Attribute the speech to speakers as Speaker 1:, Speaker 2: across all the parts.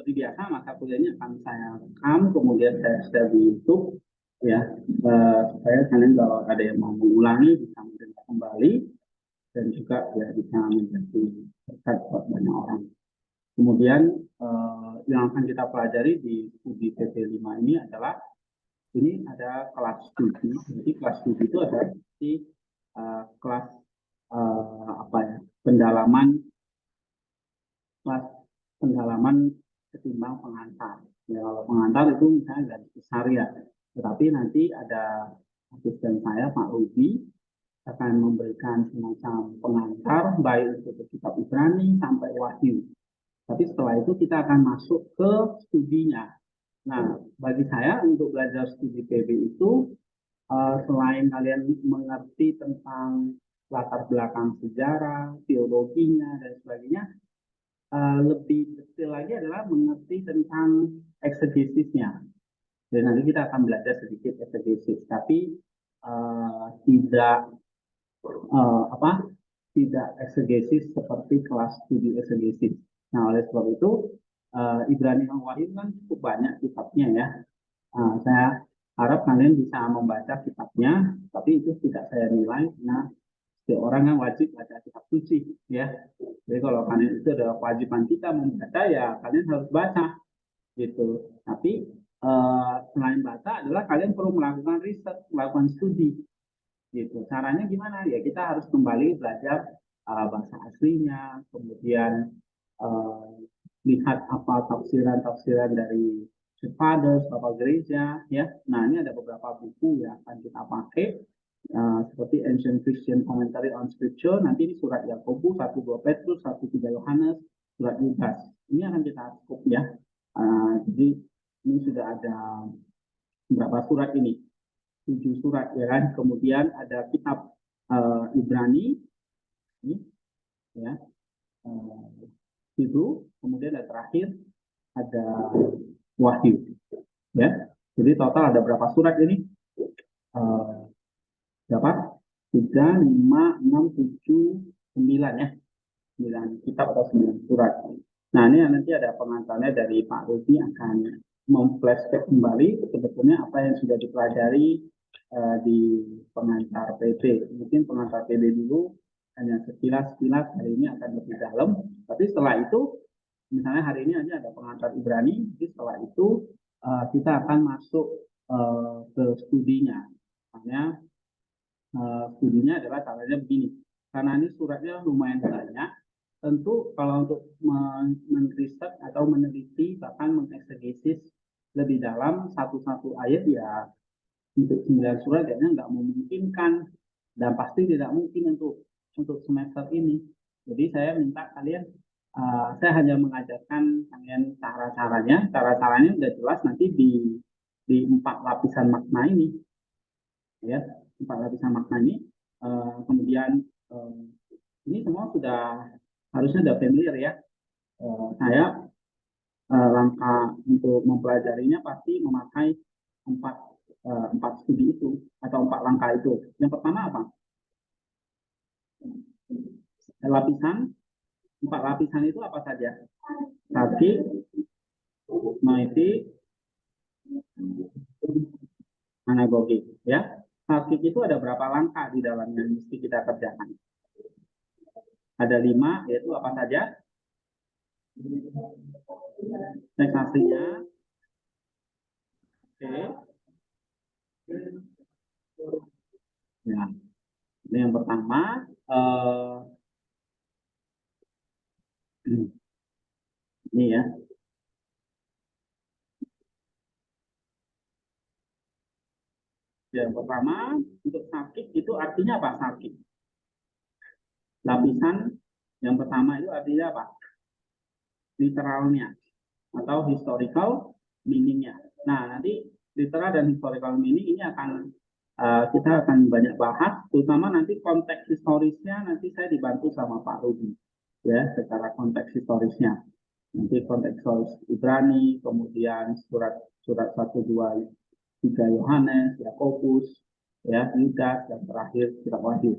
Speaker 1: seperti biasa mata kuliahnya akan saya rekam, kemudian saya share di YouTube ya, supaya kalian kalau ada yang mau mengulangi bisa mendengar kembali dan juga ya bisa menjadi berkat buat banyak orang. Kemudian yang akan kita pelajari di studi PP5 ini adalah ini ada kelas studi. Jadi kelas studi itu ada di kelas apa ya, pendalaman kelas pendalaman ketimbang pengantar. Ya, kalau pengantar itu misalnya garis besar ya. Tetapi nanti ada asisten saya Pak Rudi akan memberikan semacam pengantar baik untuk kitab Ibrani sampai Wahyu. Tapi setelah itu kita akan masuk ke studinya. Nah, bagi saya untuk belajar studi PB itu selain kalian mengerti tentang latar belakang sejarah, teologinya dan sebagainya, lebih detail lagi adalah mengerti tentang eksegesisnya. Dan nanti kita akan belajar sedikit eksegesis, tapi tidak tidak eksegesis seperti kelas studi eksegesis. Nah, oleh sebab itu Ibrani dan Wahyu kan cukup banyak kitabnya ya. Saya harap kalian bisa membaca kitabnya, tapi itu tidak saya nilai karena setiap orang yang wajib baca kitab suci ya. Jadi kalau kalian itu adalah kewajiban kita membaca ya kalian harus baca gitu. Tapi selain baca adalah kalian perlu melakukan riset, melakukan studi gitu. Caranya gimana? Ya kita harus kembali belajar bahasa aslinya, kemudian lihat apa tafsiran-tafsiran dari Fathers, Bapak Gereja, ya. Nah, ini ada beberapa buku yang akan kita pakai, seperti Ancient Christian Commentary on Scripture. Nanti ini surat Yakobus, 1-2 Petrus, 1-3 Yohanes, surat Yudas. Ini akan kita cukup ya. Jadi ini sudah ada berapa surat ini? 7 surat ya kan. Kemudian ada kitab Ibrani, ini, ya. Itu, kemudian ada terakhir ada Wahyu, ya. Jadi total ada berapa surat ini? Berapa? 3, 5, 6, 7, 9 ya. 9 kitab atau 9 surat. Nah, ini nanti ada pengantarnya dari Pak Rudi akan memflashback kembali sebetulnya apa yang sudah dipelajari di pengantar PB. Mungkin pengantar PB dulu hanya sekilas-sekilas, hari ini akan lebih dalam. Tapi setelah itu, misalnya hari ini ada pengantar Ibrani, jadi setelah itu kita akan masuk ke studinya. Makanya studinya adalah caranya begini. Karena ini suratnya lumayan banyak, tentu kalau untuk menriset atau meneliti bahkan mengeksegesis lebih dalam satu-satu ayat ya untuk 9 surat kayaknya nggak memungkinkan dan pasti tidak mungkin untuk semester ini. Jadi saya minta kalian, saya hanya mengajarkan kalian cara-caranya udah jelas nanti di 4 lapisan makna ini, ya 4 lapisan makna ini. Kemudian ini semua sudah harusnya sudah familiar ya. Saya langkah untuk mempelajarinya pasti memakai 4 studi itu atau 4 langkah itu. Yang pertama apa? Lapisan 4 lapisan itu apa saja? Sakit, noetik, anagogik. Ya, sakit itu ada berapa langkah di dalamnya yang mesti kita kerjakan? Ada 5, yaitu apa saja? Teks aslinya. Oke. Ya, ini yang pertama. Ini ya. Yang pertama, untuk sakit itu artinya apa sakit? Lapisan yang pertama itu artinya apa? Literalnya atau historical meaningnya. Nah, nanti literal dan historical meaning ini akan kita akan banyak bahas, terutama nanti konteks historisnya nanti saya dibantu sama Pak Rudi, ya, secara konteks historisnya. Nanti konteks historis Ibrani, kemudian surat 1-2 3 Yohanes, Yakobus, ya, Yudas, dan terakhir kitab Wahyu.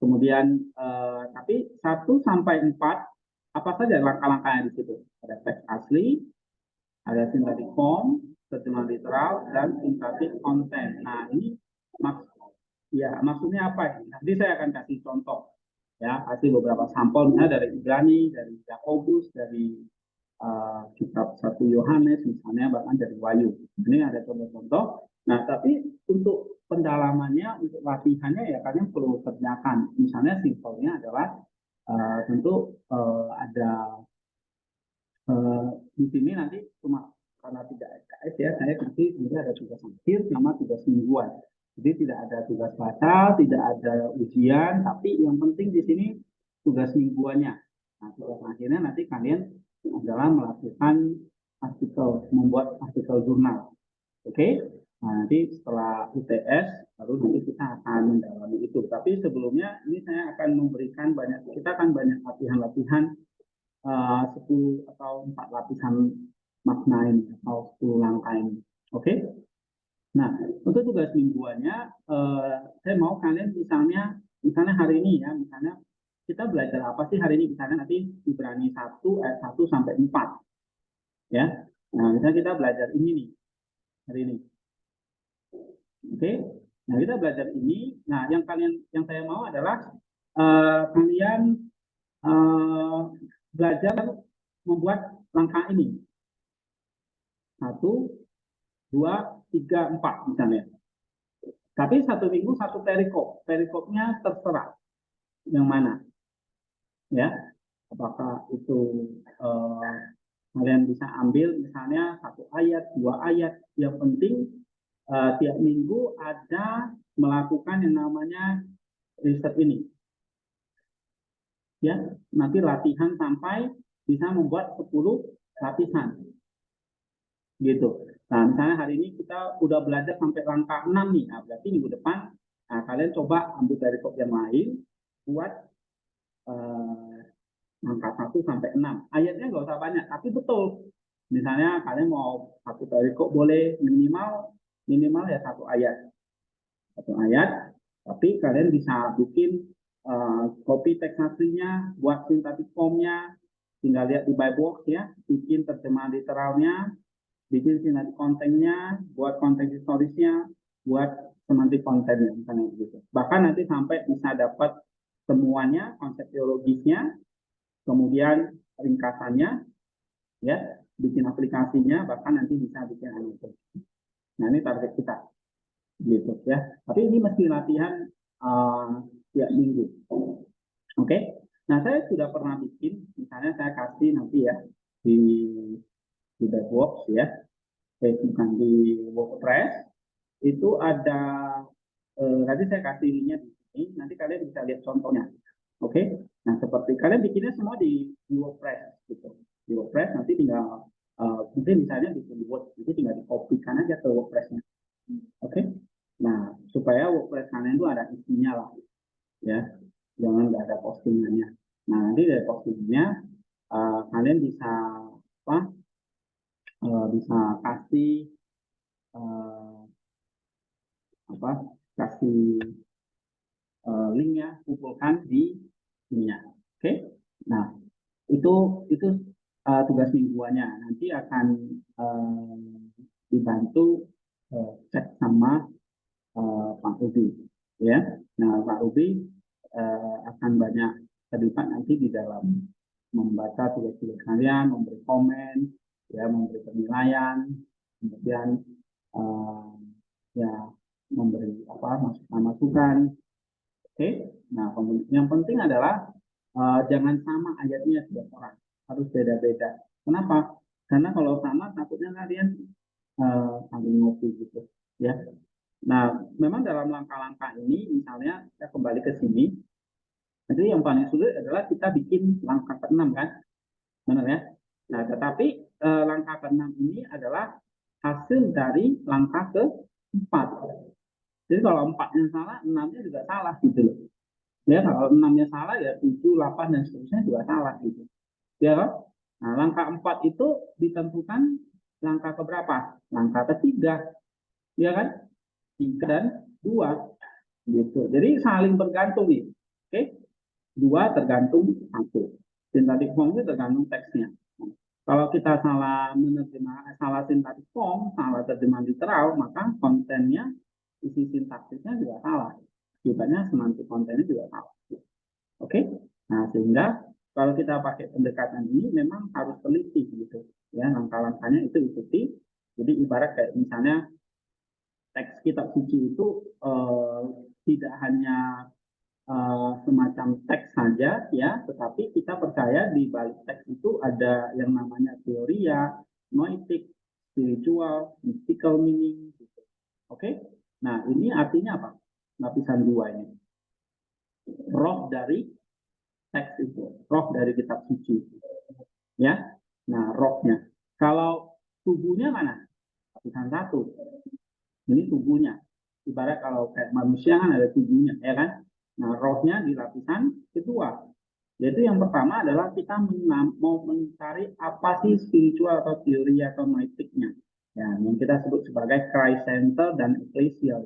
Speaker 1: Kemudian tapi 1-4 apa saja langkah-langkahnya di situ? Ada teks asli, Ada synthetic form, terjemahan literal, dan synthetic content. Nah, ini maksudnya apa ini? Nanti saya akan kasih contoh, ya, kasih beberapa sampel, misalnya dari Ibrani, dari Yakobus, dari kitab 1 Yohanes, misalnya bahkan dari Wahyu. Ini ada contoh-contoh. Nah, tapi untuk pendalamannya, untuk latihannya ya kalian perlu kerjakan. Misalnya simpelnya adalah tentu ada di sini nanti cuma karena tidak SKS ya, saya kasih nanti ada tugas akhir sama tugas mingguan. Jadi tidak ada tugas baca, tidak ada ujian, tapi yang penting di sini tugas mingguannya. Nah, tugas akhirnya nanti kalian adalah melakukan artikel, membuat artikel jurnal. Oke? Nah, nanti setelah UTS baru nanti kita akan mendalami itu. Tapi sebelumnya ini saya akan memberikan kita akan banyak latihan-latihan 10 atau 4 lapisan makna ini atau 10 langkah ini. Oke? Nah, untuk tugas mingguannya, saya mau kalian misalnya hari ini ya, misalnya kita belajar apa sih hari ini? Misalnya nanti Ibrani 1 ayat 1 sampai 4. Ya. Nah, misalnya kita belajar ini nih hari ini. Oke? Nah, kita belajar ini. Nah, yang saya mau adalah kalian belajar membuat langkah ini. 1, 2, 3, 4 misalnya. Tapi satu minggu satu perikop. Perikopnya terserah yang mana. Ya, apakah itu kalian bisa ambil misalnya 1 ayat, 2 ayat. Yang penting tiap minggu ada melakukan yang namanya riset ini. Ya, nanti latihan sampai bisa membuat 10 lapisan. Gitu. Nah, misalnya hari ini kita udah belajar sampai langkah 6 nih. Nah, berarti minggu depan kalian coba ambil dari kop yang lain buat langkah 1 sampai 6. Ayatnya nggak usah banyak, tapi betul. Misalnya kalian mau satu dari kop boleh minimal ya 1 ayat. 1 ayat, tapi kalian bisa bikin copy teks aslinya, buat synthetic form-nya, tinggal lihat di Bible ya, bikin terjemahan literalnya, bikin synthetic kontennya, buat konten historisnya, buat semantik kontennya, misalnya begitu. Bahkan nanti sampai bisa dapat semuanya, konsep teologisnya, kemudian ringkasannya, ya, bikin aplikasinya, bahkan nanti bisa bikin animasi. Nah, ini target kita, gitu ya. Tapi ini mesti latihan tiap minggu. Oke. Nah, saya sudah pernah bikin, misalnya saya kasih nanti ya di DevOps ya, bukan di WordPress, itu ada nanti saya kasih linknya di sini, nanti kalian bisa lihat contohnya. Oke. Nah, seperti kalian bikinnya semua di WordPress gitu. Di WordPress nanti tinggal mungkin misalnya bikin di Word, itu tinggal dikopikan aja ke WordPress-nya. Oke. Nah, supaya WordPress kalian itu ada isinya lah. Ya, jangan nggak ada postingannya. Nah, nanti dari postingannya kalian bisa bisa kasih kasih linknya, kumpulkan di ininya. Oke. Nah, itu tugas mingguannya. Nanti akan dibantu cek sama Pak Ruby, ya. Nah, Pak Ruby akan banyak terlibat nanti di dalam membaca tugas-tugas kalian, memberi komen, ya, memberi penilaian, kemudian ya memberi masukan-masukan. Oke. Nah, yang penting adalah jangan sama ayatnya setiap orang, harus beda-beda. Kenapa? Karena kalau sama takutnya kalian saling ngopi gitu, ya. Nah, memang dalam langkah-langkah ini, misalnya kita kembali ke sini, jadi yang paling sulit adalah kita bikin langkah ke-6 kan, benar ya? Nah, tetapi langkah ke-6 ini adalah hasil dari langkah ke-4. Jadi kalau 4-nya salah, 6-nya juga salah gitu loh. Ya, kalau 6-nya salah ya 7, 8 dan seterusnya juga salah gitu. Ya kan? Nah, langkah 4 itu ditentukan langkah keberapa? Langkah ketiga. Ya kan? 3 dan 2 gitu. Jadi saling bergantung nih. Oke? 2 tergantung 1. Synthetic form itu tergantung teksnya. Kalau kita salah menerjemah, salah sintaktik form, salah terjemahan literal, maka kontennya, isi sintaksisnya juga salah. Akibatnya semantik kontennya juga salah. Oke? Nah, sehingga kalau kita pakai pendekatan ini memang harus teliti gitu. Ya, langkah-langkahnya itu ikuti. Jadi ibarat kayak misalnya teks kitab suci itu tidak hanya semacam teks saja ya, tetapi kita percaya di balik teks itu ada yang namanya teoria, noetik, spiritual, mystical meaning gitu. Oke? Nah, ini artinya apa? Lapisan dua ini. Roh dari teks itu, roh dari kitab suci. Ya. Nah, rohnya. Kalau tubuhnya mana? Lapisan satu. Ini tubuhnya. Ibarat kalau kayak manusia kan ada tubuhnya, ya kan? Nah, rohnya di lapisan kedua. Yaitu yang pertama adalah kita mau mencari apa sih spiritual atau teori atau noetiknya. Ya, yang kita sebut sebagai Christ Center dan Ecclesia.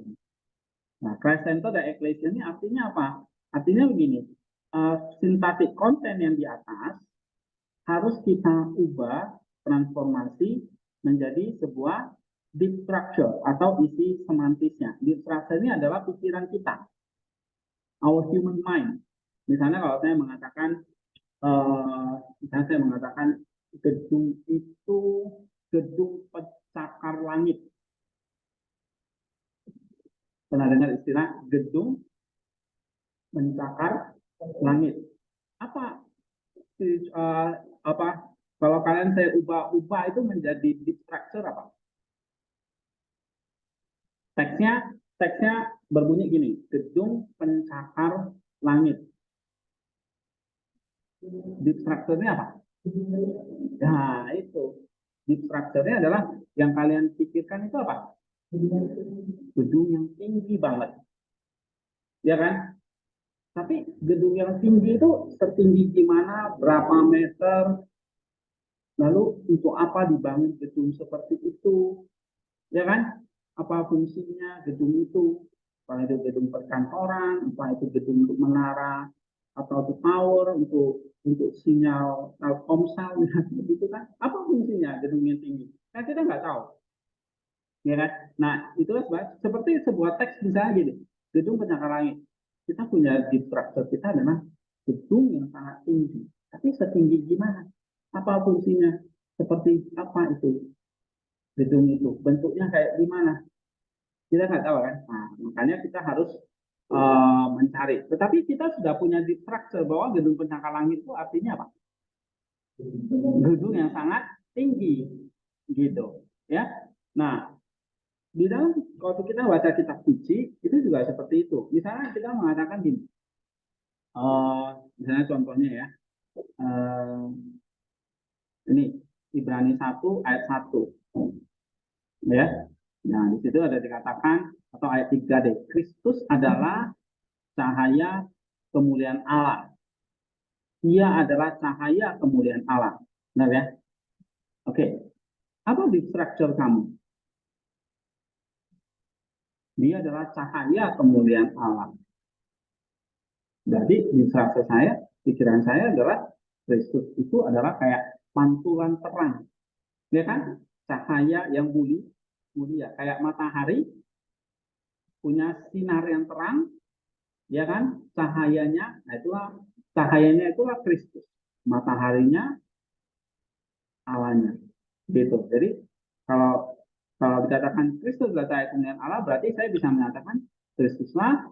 Speaker 1: Nah, Christ Center dan Ecclesia ini artinya apa? Artinya begini, sintaktik konten yang di atas harus kita ubah, transformasi menjadi sebuah deep structure atau isi semantisnya. Deep structure ini adalah pikiran kita, our human mind. Misalnya kalau saya mengatakan, misalnya saya mengatakan gedung itu gedung pencakar langit. Pernah dengar istilah gedung pencakar langit? Apa apa kalau kalian saya ubah itu menjadi deep structure apa? Teksnya berbunyi gini, gedung pencakar langit. Deep structure-nya apa? Nah, itu. Deep structure-nya adalah yang kalian pikirkan itu apa? Gedung yang tinggi banget. Ya kan? Tapi gedung yang tinggi itu setinggi gimana, berapa meter, lalu untuk apa dibangun gedung seperti itu, ya kan? Apa fungsinya gedung itu? Apa itu gedung perkantoran, apa itu gedung untuk menara, atau untuk tower, untuk sinyal Telkomsel, gitu kan? Apa fungsinya gedung yang tinggi? Kan kita nggak tahu, ya kan? Nah, itulah seperti sebuah teks misalnya gini, gedung pencakar langit. Kita punya di structure kita adalah gedung yang sangat tinggi. Tapi setinggi gimana? Apa fungsinya? Seperti apa itu gedung itu? Bentuknya kayak gimana? Kita nggak tahu kan? Nah, makanya kita harus mencari. Tetapi kita sudah punya di structure bahwa gedung pencakar langit itu artinya apa? Gedung yang sangat tinggi, gitu. Ya. Nah, di dalam waktu kita baca kitab suci itu juga seperti itu. Misalnya kita mengatakan gini, misalnya contohnya ya, ini Ibrani 1 ayat 1, ya. Nah, di situ ada dikatakan atau ayat 3 deh, Kristus adalah cahaya kemuliaan Allah. Ia adalah cahaya kemuliaan Allah. Benar ya? Oke. Apa di structure kamu? Dia adalah cahaya kemuliaan Allah. Jadi di structure saya, pikiran saya adalah Kristus itu adalah kayak pantulan terang. Ya kan? Cahaya yang mulia. Kayak matahari punya sinar yang terang, ya kan? Cahayanya itulah Kristus. Mataharinya Allahnya. Gitu. Jadi kalau kalau dikatakan Kristus adalah cahaya kemuliaan Allah, berarti saya bisa mengatakan Kristuslah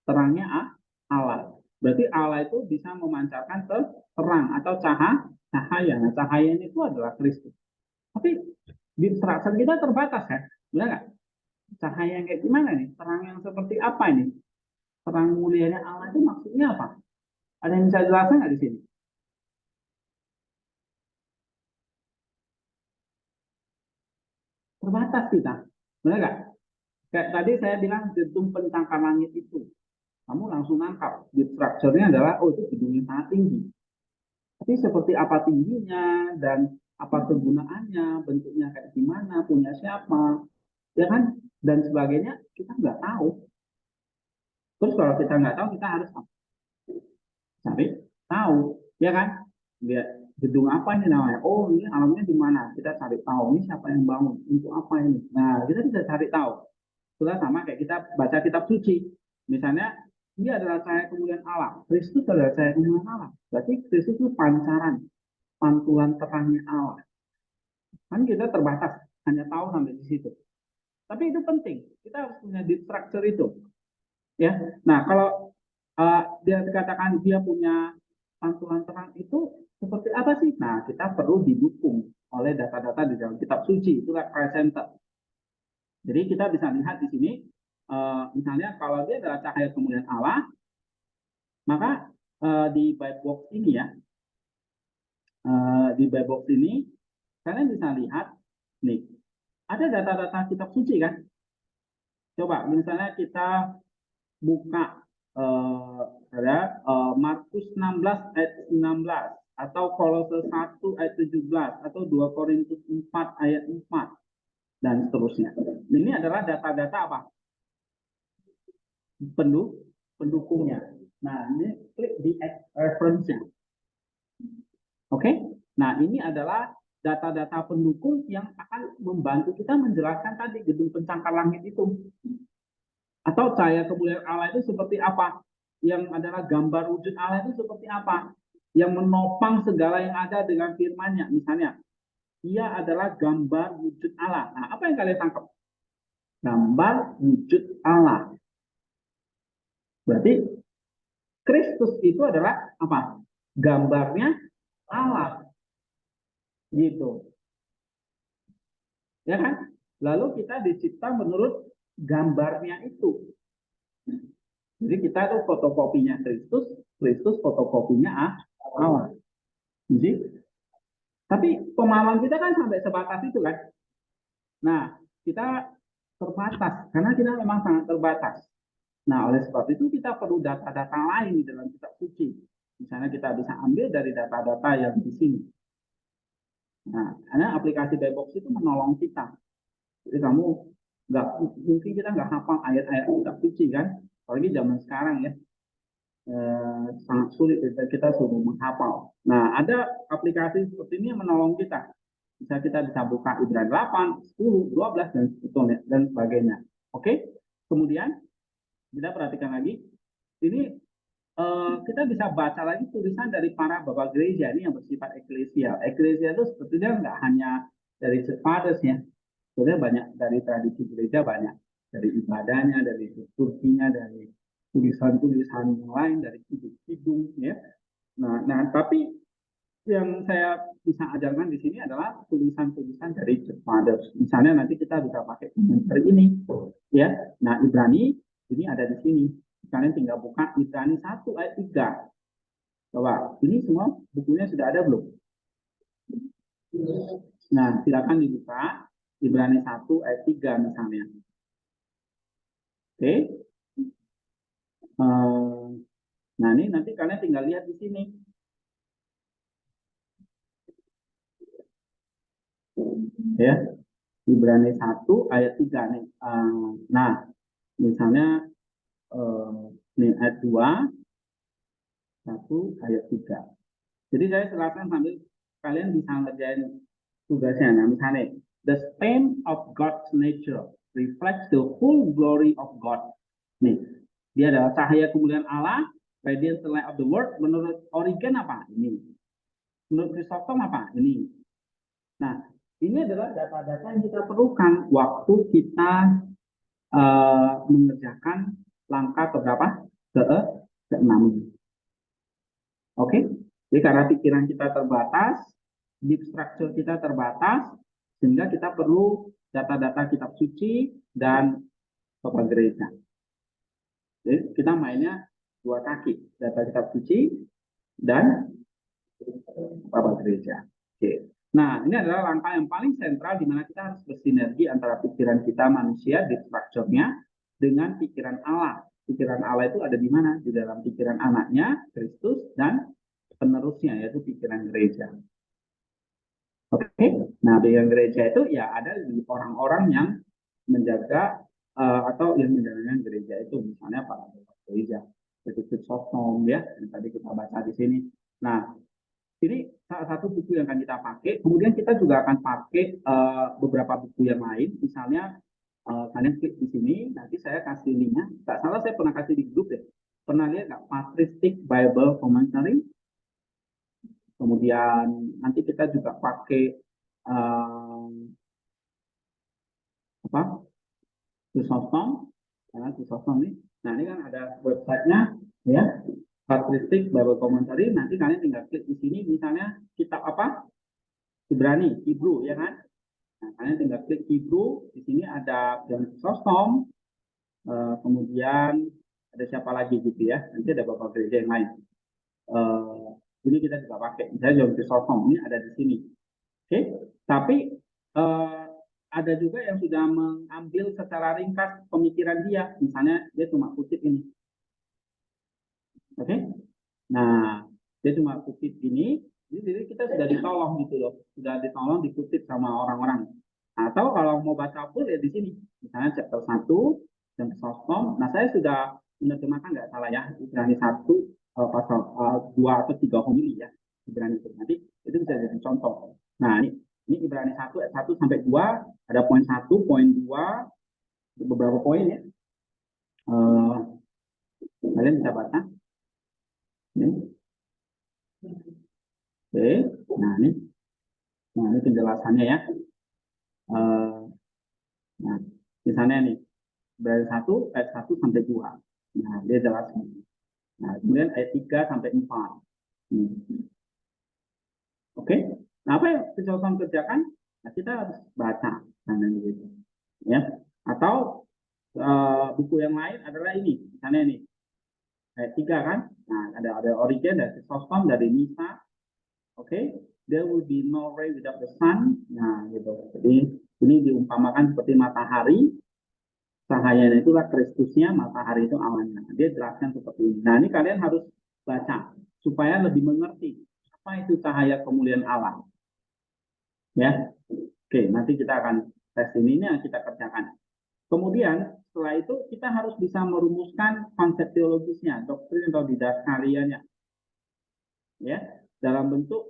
Speaker 1: terangnya Allah. Berarti Allah itu bisa memancarkan terang atau cahaya. Nah, cahayanya itu adalah Kristus. Tapi di structure kita terbatas kan? Benar nggak? Cahaya yang kayak gimana nih? Terang yang seperti apa ini? Terang mulianya Allah itu maksudnya apa? Ada yang bisa jelaskan nggak di sini? Terbatas kita. Benar nggak? Kayak tadi saya bilang gedung pencakar langit itu. Kamu langsung nangkap. Di structure-nya adalah, oh itu gedung yang sangat tinggi. Tapi seperti apa tingginya dan apa kegunaannya, bentuknya kayak gimana, punya siapa, ya kan? Dan sebagainya, kita nggak tahu. Terus kalau kita nggak tahu, kita harus cari tahu, ya kan? lihat gedung apa ini namanya. Oh, ini alamnya di mana? Kita cari tahu. Ini siapa yang bangun? Untuk apa ini? Nah, kita bisa cari tahu. Sudah sama kayak kita baca kitab suci. Misalnya, dia adalah cahaya kemuliaan Allah. Kristus adalah cahaya kemuliaan Allah. Berarti Kristus itu pancaran, pantulan terangnya Allah. Kan kita terbatas, hanya tahu sampai di situ. Tapi itu penting. Kita harus punya deep structure itu. Ya. Nah, kalau dia dikatakan dia punya pantulan terang itu seperti apa sih? Nah, kita perlu didukung oleh data-data di dalam kitab suci. Itulah Christ Center. Jadi kita bisa lihat di sini, misalnya kalau dia adalah cahaya kemuliaan Allah, maka di Bible Box ini ya, di Bible Box ini kalian bisa lihat nih, ada data-data kitab suci kan? Coba misalnya kita buka ada Markus 16 ayat 19 atau Kolose 1 ayat 17 atau 2 Korintus 4 ayat 4 dan seterusnya. Ini adalah data-data apa? Pendukungnya. Nah, ini klik di reference-nya. Oke? Nah, ini adalah data-data pendukung yang akan membantu kita menjelaskan tadi gedung pencakar langit itu. Atau cahaya kemuliaan Allah itu seperti apa? Yang adalah gambar wujud Allah itu seperti apa? Yang menopang segala yang ada dengan firman-Nya. Misalnya, ia adalah gambar wujud Allah. Nah, apa yang kalian tangkap? Gambar wujud Allah. Berarti Kristus itu adalah apa? Gambarnya Allah. Gitu. Ya kan? Lalu kita dicipta menurut gambarnya itu. Jadi kita itu fotokopinya Kristus, Kristus fotokopinya Allah. Jadi, tapi pemahaman kita kan sampai sebatas itu kan. Nah, kita terbatas karena kita memang sangat terbatas. Nah, oleh sebab itu kita perlu data-data lain di dalam kitab suci. Misalnya kita bisa ambil dari data-data yang di sini. Nah, karena aplikasi Bebox itu menolong kita. Jadi kamu nggak mungkin kita nggak hafal ayat-ayat kitab suci kan, apalagi zaman sekarang ya, sangat sulit kita suruh menghafal. Nah, ada aplikasi seperti ini yang menolong kita. Kita bisa buka Ibrani 8, 10, 12 dan sebagainya dan sebagainya. Oke? Kemudian kita perhatikan lagi, ini kita bisa baca lagi tulisan dari para bapak gereja ini yang bersifat eklesial. Eklesial itu sebetulnya nggak hanya dari church fathers ya, sebenarnya banyak dari tradisi gereja, banyak dari ibadahnya, dari liturginya, dari tulisan-tulisan yang lain, dari kidung-kidung ya. Nah, tapi yang saya bisa ajarkan di sini adalah tulisan-tulisan dari church fathers. Misalnya nanti kita bisa pakai komentar ini ya. Nah, Ibrani ini ada di sini. Kalian tinggal buka Ibrani 1 ayat 3. Coba, ini semua bukunya sudah ada belum? Nah, silakan dibuka Ibrani 1 ayat 3 misalnya. Oke. Nah, ini nanti kalian tinggal lihat di sini. Ya. Ibrani 1 ayat 3 nih. Nah, misalnya ini ayat 2 1 ayat 3. Jadi saya jelaskan sambil kalian bisa ngerjain tugasnya. Nah, misalnya, the span of God's nature reflects the full glory of God. Nih, dia adalah cahaya kemuliaan Allah, radiance the light of the world. Menurut Origen apa? Ini. Menurut Chrysostom apa? Ini. Nah, ini adalah data-data yang kita perlukan waktu kita mengerjakan langkah keberapa? Ke-6. Oke? Jadi karena pikiran kita terbatas, deep structure kita terbatas, sehingga kita perlu data-data kitab suci dan bapak gereja. Jadi kita mainnya dua kaki, data kitab suci dan bapak gereja. Oke. Nah, ini adalah langkah yang paling sentral di mana kita harus bersinergi antara pikiran kita manusia, deep structure-nya, dengan pikiran Allah. Pikiran Allah itu ada di mana? Di dalam pikiran anaknya, Kristus, dan penerusnya, yaitu pikiran gereja. Oke, nah pikiran gereja itu ya ada di orang-orang yang menjaga atau yang menjalankan gereja itu, misalnya para gereja, seperti Chrysostom ya, yang tadi kita baca di sini. Nah, Ini salah satu buku yang akan kita pakai. Kemudian kita juga akan pakai beberapa buku yang lain. Misalnya kalian klik di sini, nanti saya kasih linknya. Tak salah saya pernah kasih di grup ya. Pernah lihat nggak Patristic Bible Commentary? Kemudian nanti kita juga pakai apa? Chrysostom, ya, Chrysostom ini. Nah ini kan ada websitenya, ya. Patristic Bible Commentary. Nanti kalian tinggal klik di sini, misalnya kitab apa? Ibrani, Hebrew, ya kan? Nah, kalian tinggal klik Hebrew. Di sini ada yang Chrysostom, kemudian ada siapa lagi gitu ya. Nanti ada beberapa gereja yang lain. Ini kita juga pakai. Misalnya John Chrysostom ini ada di sini. Oke, tapi ada juga yang sudah mengambil secara ringkas pemikiran dia. Misalnya dia cuma kutip ini. Oke, nah dia cuma kutip ini. Jadi kita sudah ditolong gitu loh, sudah ditolong dikutip sama orang-orang. Atau kalau mau baca full ya di sini, misalnya chapter 1 dan Chrysostom. Nah saya sudah menerjemahkan nggak salah ya, Ibrani 1 pasal 2 atau 3 homili ya, Ibrani itu. Nanti itu bisa jadi contoh. Nah ini Ibrani 1 ayat 1 sampai 2, ada poin 1, poin 2, beberapa poin ya. Kalian bisa baca. Ini. Oke, nah ini penjelasannya ya. Nah, misalnya nih, dari 1 ayat 1 sampai 2. Nah, dia jelaskan. Nah, kemudian ayat 3 sampai 4. Oke, nah apa yang Chrysostom kerjakan? Nah, kita harus baca. Nah, gitu. Ya. Atau buku yang lain adalah ini, misalnya ini ayat 3 kan. Nah, ada Origen dari Chrysostom, dari Nisa. Oke, there will be no rain without the sun. Nah, gitu. Jadi ini diumpamakan seperti matahari. Cahayanya itulah Kristusnya, matahari itu awannya. Dia jelaskan seperti ini. Nah, ini kalian harus baca supaya lebih mengerti apa itu cahaya kemuliaan Allah. Ya, oke. Nanti kita akan tes ini yang kita kerjakan. Kemudian setelah itu kita harus bisa merumuskan konsep teologisnya, doktrin atau didaskalianya. Ya, dalam bentuk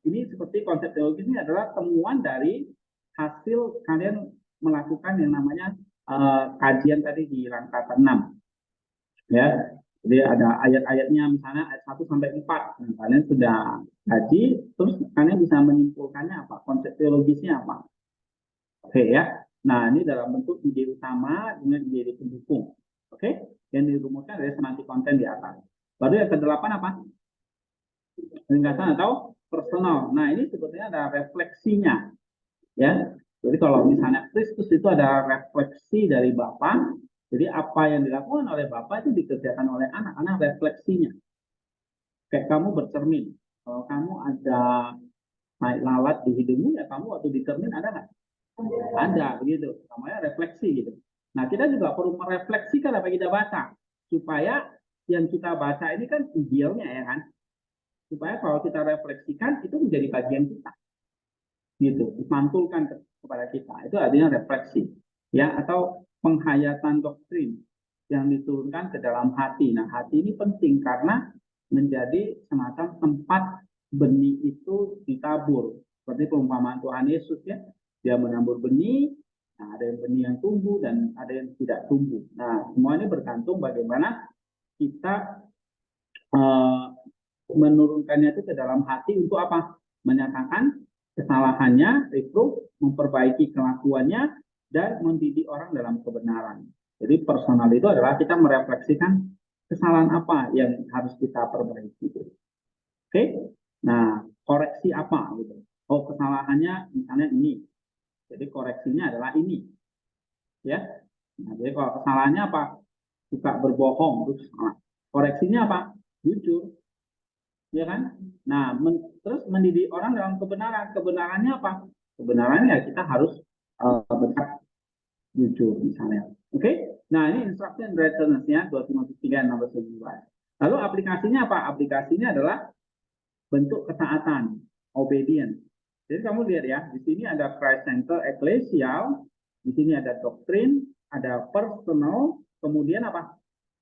Speaker 1: ini seperti konsep teologisnya adalah temuan dari hasil kalian melakukan yang namanya kajian tadi di langkah 6. Ya, jadi ada ayat-ayatnya misalnya ayat 1 sampai 4. Nah, kalian sudah kaji, terus kalian bisa menyimpulkannya apa? Konsep teologisnya apa? Oke ya. Nah, ini dalam bentuk ide utama dengan ide pendukung. Oke, yang dirumuskan dari semantik konten di atas. Lalu yang ke-8 apa? Ringkasan atau personal. Nah, ini sebetulnya ada refleksinya. Ya, jadi kalau misalnya Kristus itu ada refleksi dari Bapa, jadi apa yang dilakukan oleh Bapa itu dikerjakan oleh anak-anak refleksinya. Kayak kamu bercermin, kalau kamu ada naik lalat di hidungmu, ya kamu waktu dicermin ada nggak? Ada, begitu. Namanya refleksi gitu. Nah, kita juga perlu merefleksikan apa yang kita baca, supaya yang kita baca ini kan idealnya ya kan, supaya kalau kita refleksikan itu menjadi bagian kita. Gitu, dimantulkan kepada kita. Itu artinya refleksi, ya, atau penghayatan doktrin yang diturunkan ke dalam hati. Nah, hati ini penting karena menjadi semacam tempat benih itu ditabur. Seperti perumpamaan Tuhan Yesus ya, dia menabur benih. Nah, ada yang benih yang tumbuh dan ada yang tidak tumbuh. Nah, semua ini bergantung bagaimana kita menurunkannya itu ke dalam hati untuk apa? Menyatakan kesalahannya, reproof, memperbaiki kelakuannya, dan mendidik orang dalam kebenaran. Jadi personal itu adalah kita merefleksikan kesalahan apa yang harus kita perbaiki. Oke, nah koreksi apa gitu? Oh kesalahannya misalnya ini, jadi koreksinya adalah ini, ya. Nah, jadi kalau kesalahannya apa? Suka berbohong, terus salah. Koreksinya apa? Jujur, ya kan? Nah, terus mendidik orang dalam kebenaran. Kebenarannya apa? Kebenarannya kita harus berkata jujur misalnya. Oke? Nah, ini instruction righteousness-nya 2 Timotius 3 nomor 11. Lalu aplikasinya apa? Aplikasinya adalah bentuk ketaatan, obedience. Jadi kamu lihat ya, di sini ada Christ Center Ecclesial, di sini ada doktrin, ada personal, kemudian apa?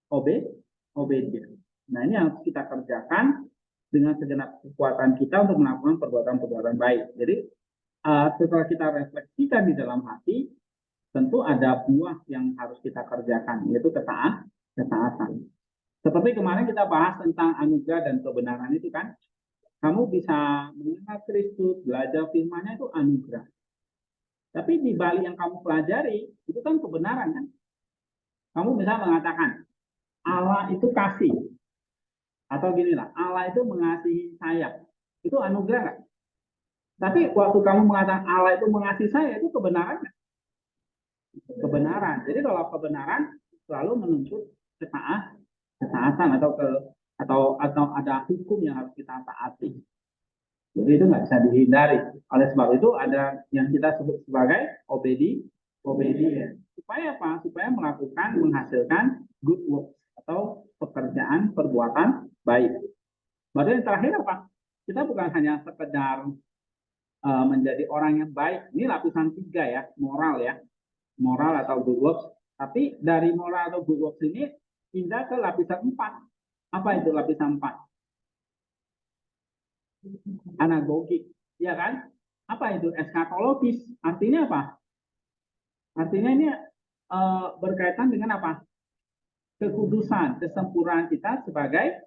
Speaker 1: Obedience. Nah, ini yang harus kita kerjakan dengan segenap kekuatan kita untuk melakukan perbuatan-perbuatan baik. Jadi setelah kita refleksikan di dalam hati, tentu ada buah yang harus kita kerjakan, yaitu ketaatan. Seperti kemarin kita bahas tentang anugerah dan kebenaran itu kan, kamu bisa mengenal Kristus, belajar firman-Nya itu anugerah. Tapi di balik yang kamu pelajari, itu kan kebenaran kan. Kamu bisa mengatakan, Allah itu kasih. Atau ginilah, Allah itu mengasihi saya. Itu anugerah nggak? Tapi waktu kamu mengatakan Allah itu mengasihi saya, itu kebenaran nggak? Kebenaran. Jadi kalau kebenaran selalu menuntut ketaatan atau ada hukum yang harus kita taati. Jadi itu nggak bisa dihindari. Oleh sebab itu ada yang kita sebut sebagai obedience. Supaya apa? Supaya menghasilkan good work atau pekerjaan perbuatan baik. Baru yang terakhir apa? Kita bukan hanya sekedar menjadi orang yang baik. Ini lapisan 3 ya, moral ya. Moral atau good works. Tapi dari moral atau good works ini pindah ke lapisan 4. Apa itu lapisan 4? Anagogik, ya kan? Apa itu? Eskatologis. Artinya apa? Artinya ini berkaitan dengan apa? Kekudusan, kesempurnaan kita sebagai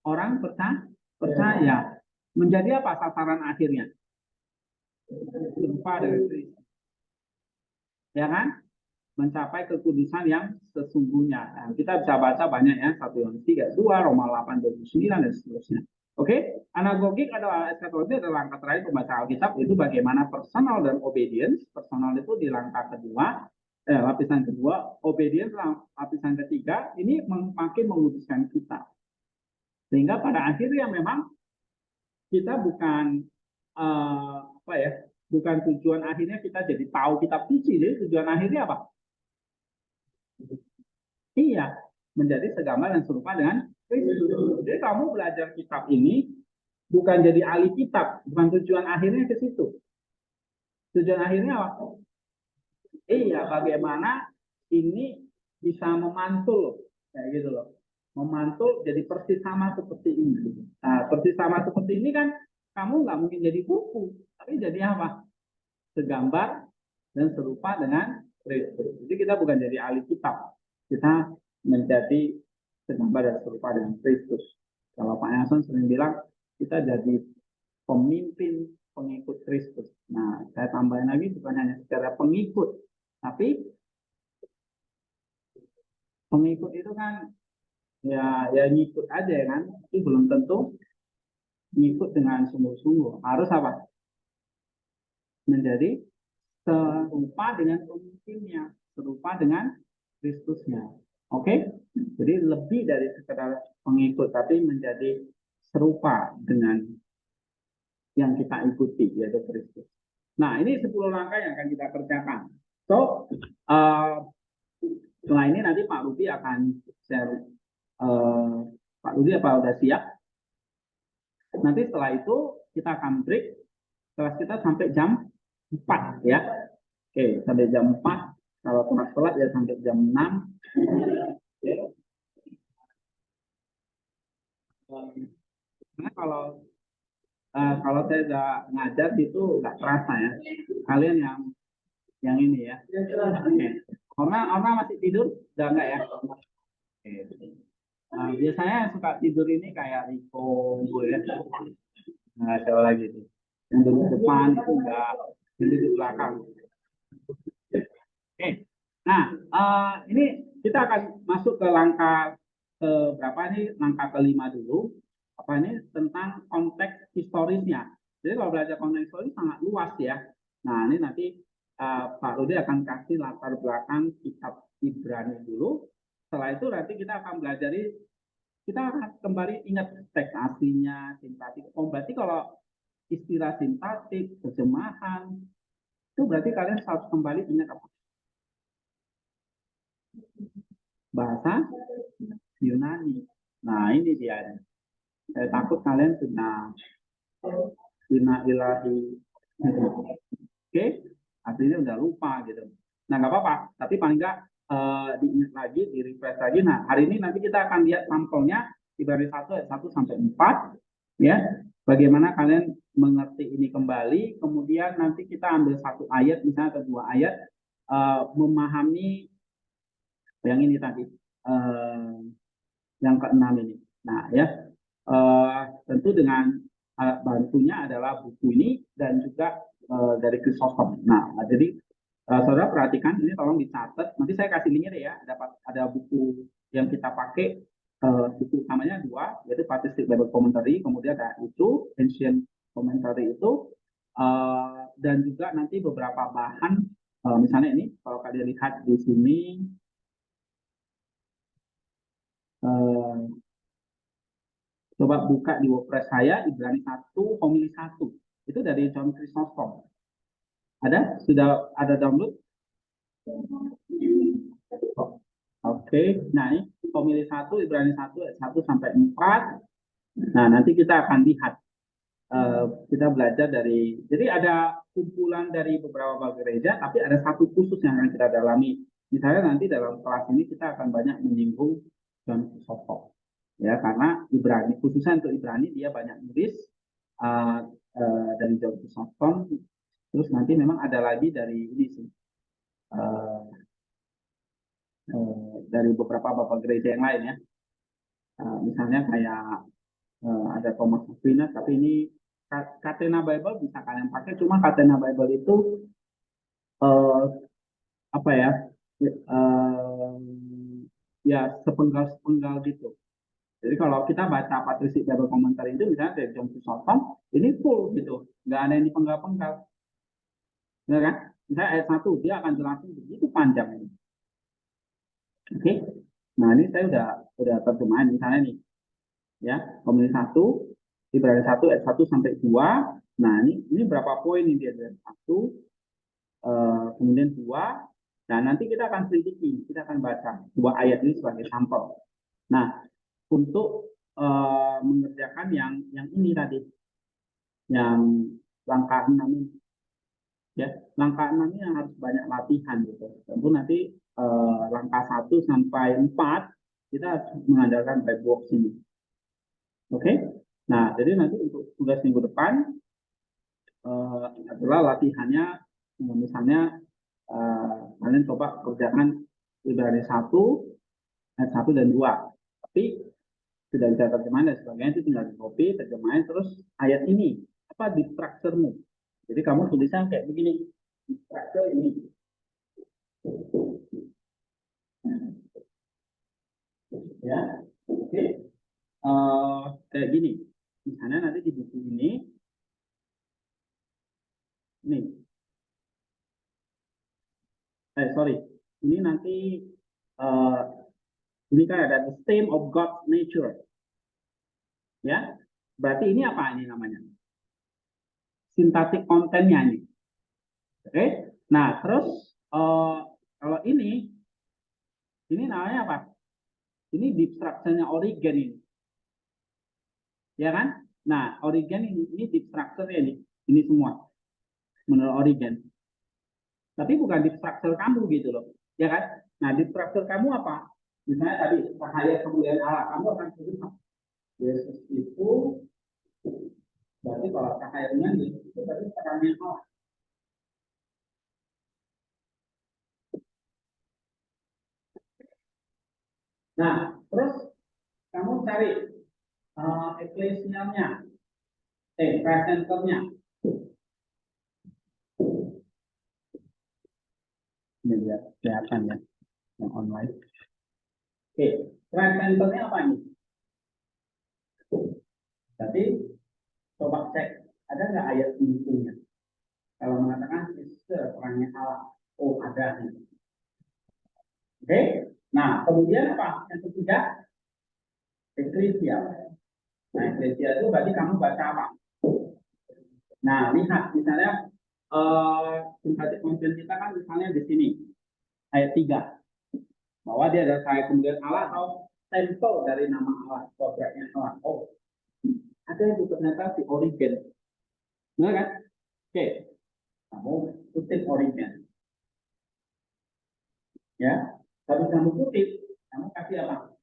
Speaker 1: orang percaya. Menjadi apa sasaran akhirnya? Serupa dengan Kristus. Ya kan? Mencapai kekudusan yang sesungguhnya. Nah, kita bisa baca banyak ya, 1 Yohanes 3:2, Roma 8:29 dan seterusnya. Oke, anagogik adalah eskatologi adalah langkah terakhir pembaca Alkitab, itu bagaimana personal dan obedience. Personal itu di langkah kedua, lapisan kedua, obedience lapisan ketiga, ini makin menguduskan kita. Sehingga pada akhirnya memang kita bukan bukan tujuan akhirnya kita jadi tahu kitab suci. Jadi tujuan akhirnya apa? Iya, menjadi segambar dan serupa dengan Kristus. Jadi kamu belajar kitab ini bukan jadi ahli kitab, bukan tujuan akhirnya ke situ. Tujuan akhirnya apa? Iya, bagaimana ini bisa memantul, kayak gitu loh. Memantul jadi persis sama seperti ini. Nah, persis sama seperti ini kan kamu nggak mungkin jadi buku, tapi jadi apa? Segambar dan serupa dengan Kristus. Jadi kita bukan jadi ahli kitab, kita menjadi segambar dan serupa dengan Kristus. Kalau Pak Yason sering bilang kita jadi pemimpin pengikut Kristus. Nah, saya tambahin lagi bukan hanya secara pengikut, tapi pengikut itu kan ya ngikut aja kan, tapi belum tentu ngikut dengan sungguh-sungguh. Harus apa? Menjadi serupa dengan pemimpinnya, serupa dengan Kristusnya. Oke? Jadi lebih dari sekedar pengikut, tapi menjadi serupa dengan yang kita ikuti, yaitu Kristus. Nah, ini 10 langkah yang akan kita kerjakan. So, setelah ini nanti Pak Rudi akan share. Pak Rudi apa udah siap? Nanti setelah itu kita akan break. Kelas kita sampai jam 4 ya. Oke, sampai jam 4. Kalau telat ya sampai jam 6. Karena kalau saya udah ngajar itu nggak terasa ya. Kalian yang ini ya. Oke. Orang masih tidur? Udah enggak ya? Oke. Nah, biasanya suka tidur ini kayak Riko, ya. Nah, coba lagi tuh. Yang duduk depan itu enggak, yang duduk belakang. Oke. Nah, ini kita akan masuk ke langkah berapa nih? Langkah kelima dulu. Apa ini tentang konteks historisnya. Jadi kalau belajar konteks historis sangat luas ya. Nah, ini nanti Pak Rudi akan kasih latar belakang kitab Ibrani dulu. Setelah itu nanti kita akan belajar, kita akan kembali ingat teks aslinya, sintaktik. Oh, berarti kalau istilah sintaktik, terjemahan, itu berarti kalian harus kembali ingat apa? Bahasa Yunani. Nah, ini dia. Saya takut kalian sudah ilahi. Oke, artinya udah lupa gitu. Nah, nggak apa-apa. Tapi paling nggak diingat lagi, di refresh lagi. Nah, hari ini nanti kita akan lihat sampelnya Ibrani 1 ayat 1 sampai 4. Ya, bagaimana kalian mengerti ini kembali, kemudian nanti kita ambil satu ayat, misalnya atau dua ayat, memahami yang ini tadi, yang keenam ini. Nah, ya, tentu dengan alat bantunya adalah buku ini dan juga dari Chrysostom. Nah, jadi saudara perhatikan ini, tolong dicatat. Nanti saya kasih linknya deh ya. Ada buku yang kita pakai, buku utamanya dua, yaitu Patristic Bible Commentary, kemudian ada itu Ancient Commentary itu, dan juga nanti beberapa bahan, misalnya ini kalau kalian lihat di sini, coba buka di WordPress saya, Ibrani 1, Homili 1. Itu dari John Chrysostom. Ada? Sudah ada download? Oke. Nah, ini Homili 1, Ibrani 1, ayat 1 sampai 4. Nah, nanti kita akan lihat. Kita belajar dari, jadi ada kumpulan dari beberapa gereja, tapi ada satu khusus yang akan kita dalami. Misalnya nanti dalam kelas ini kita akan banyak menyinggung John Chrysostom. Ya, karena Ibrani, khususnya untuk Ibrani, dia banyak nulis dari John Chrysostom. Terus nanti memang ada lagi dari ini sih, dari beberapa bapak gereja yang lain ya. Misalnya kayak ada Thomas Aquinas, tapi ini Catena Bible bisa kalian pakai. Cuma Catena Bible itu apa ya? Uh, ya sepenggal-sepenggal gitu. Jadi kalau kita baca Patristic Bible Commentary itu misalnya dari John Chrysostom, ini full gitu, nggak ada yang dipenggal-penggal, ya kan? Misalnya ayat 1, dia akan jelasin begitu panjang ini. Oke, nah ini saya udah terjemahin misalnya nih, ya, Komisi 1, Ibrani 1 ayat 1 sampai 2. Nah ini berapa poin ini dia, 1, kemudian 2. Nah nanti kita akan selidiki, kita akan baca dua ayat ini sebagai sampel. Nah untuk mengerjakan yang ini tadi, yang langkah 6 ini, ya, langkah 6 ini yang harus banyak latihan gitu. Tentu nanti langkah 1 sampai 4 kita harus mengandalkan by box ini. Oke. Nah, jadi nanti untuk tugas minggu depan adalah latihannya, misalnya kalian coba kerjakan Ibrani 1 ayat 1 dan 2. Tapi sudah bisa terjemahan dan sebagainya, itu tinggal di copy, terjemahin, terus ayat ini apa di strukturmu. Jadi kamu tulisan kayak begini, di struktur ini. Ya, oke. Kayak gini. Misalnya nanti di buku ini, nih, sorry, ini nanti ini kan ada the same of God's nature, ya. Berarti ini apa ini namanya? Sintaktik kontennya ini. Oke. Nah, terus kalau ini namanya apa? Ini destruction-nya Origen ini. Ya kan? Nah, Origen ini destruction-nya ini semua menurut Origen. Tapi bukan destruction kamu gitu loh. Ya kan? Nah, destruction kamu apa? Misalnya tadi cahaya kemuliaan Allah, kamu akan tulis Yesus itu, berarti kalau cahayanya itu berarti cahayanya Allah. Nah, terus kamu cari eklesialnya, presenternya. Ini lihat kelihatan ya, yang online. Oke, presenternya apa ini? Jadi coba cek, ada nggak ayat pendukungnya? Kalau mengatakan Yesus orangnya Allah, oh ada. Oke, nah kemudian apa? Yang ketiga, eklesia. Nah, eklesia itu berarti kamu baca apa? Nah, lihat misalnya simpatik konsen kita kan misalnya di sini ayat 3, bahwa dia ada saya kemudian Allah atau tempel dari nama Allah, kodratnya Allah. Oh, ada itu ternyata si Origen. Benar kan? Oke, kamu kutip Origen. Ya, tapi kamu kutip, kamu kasih apa?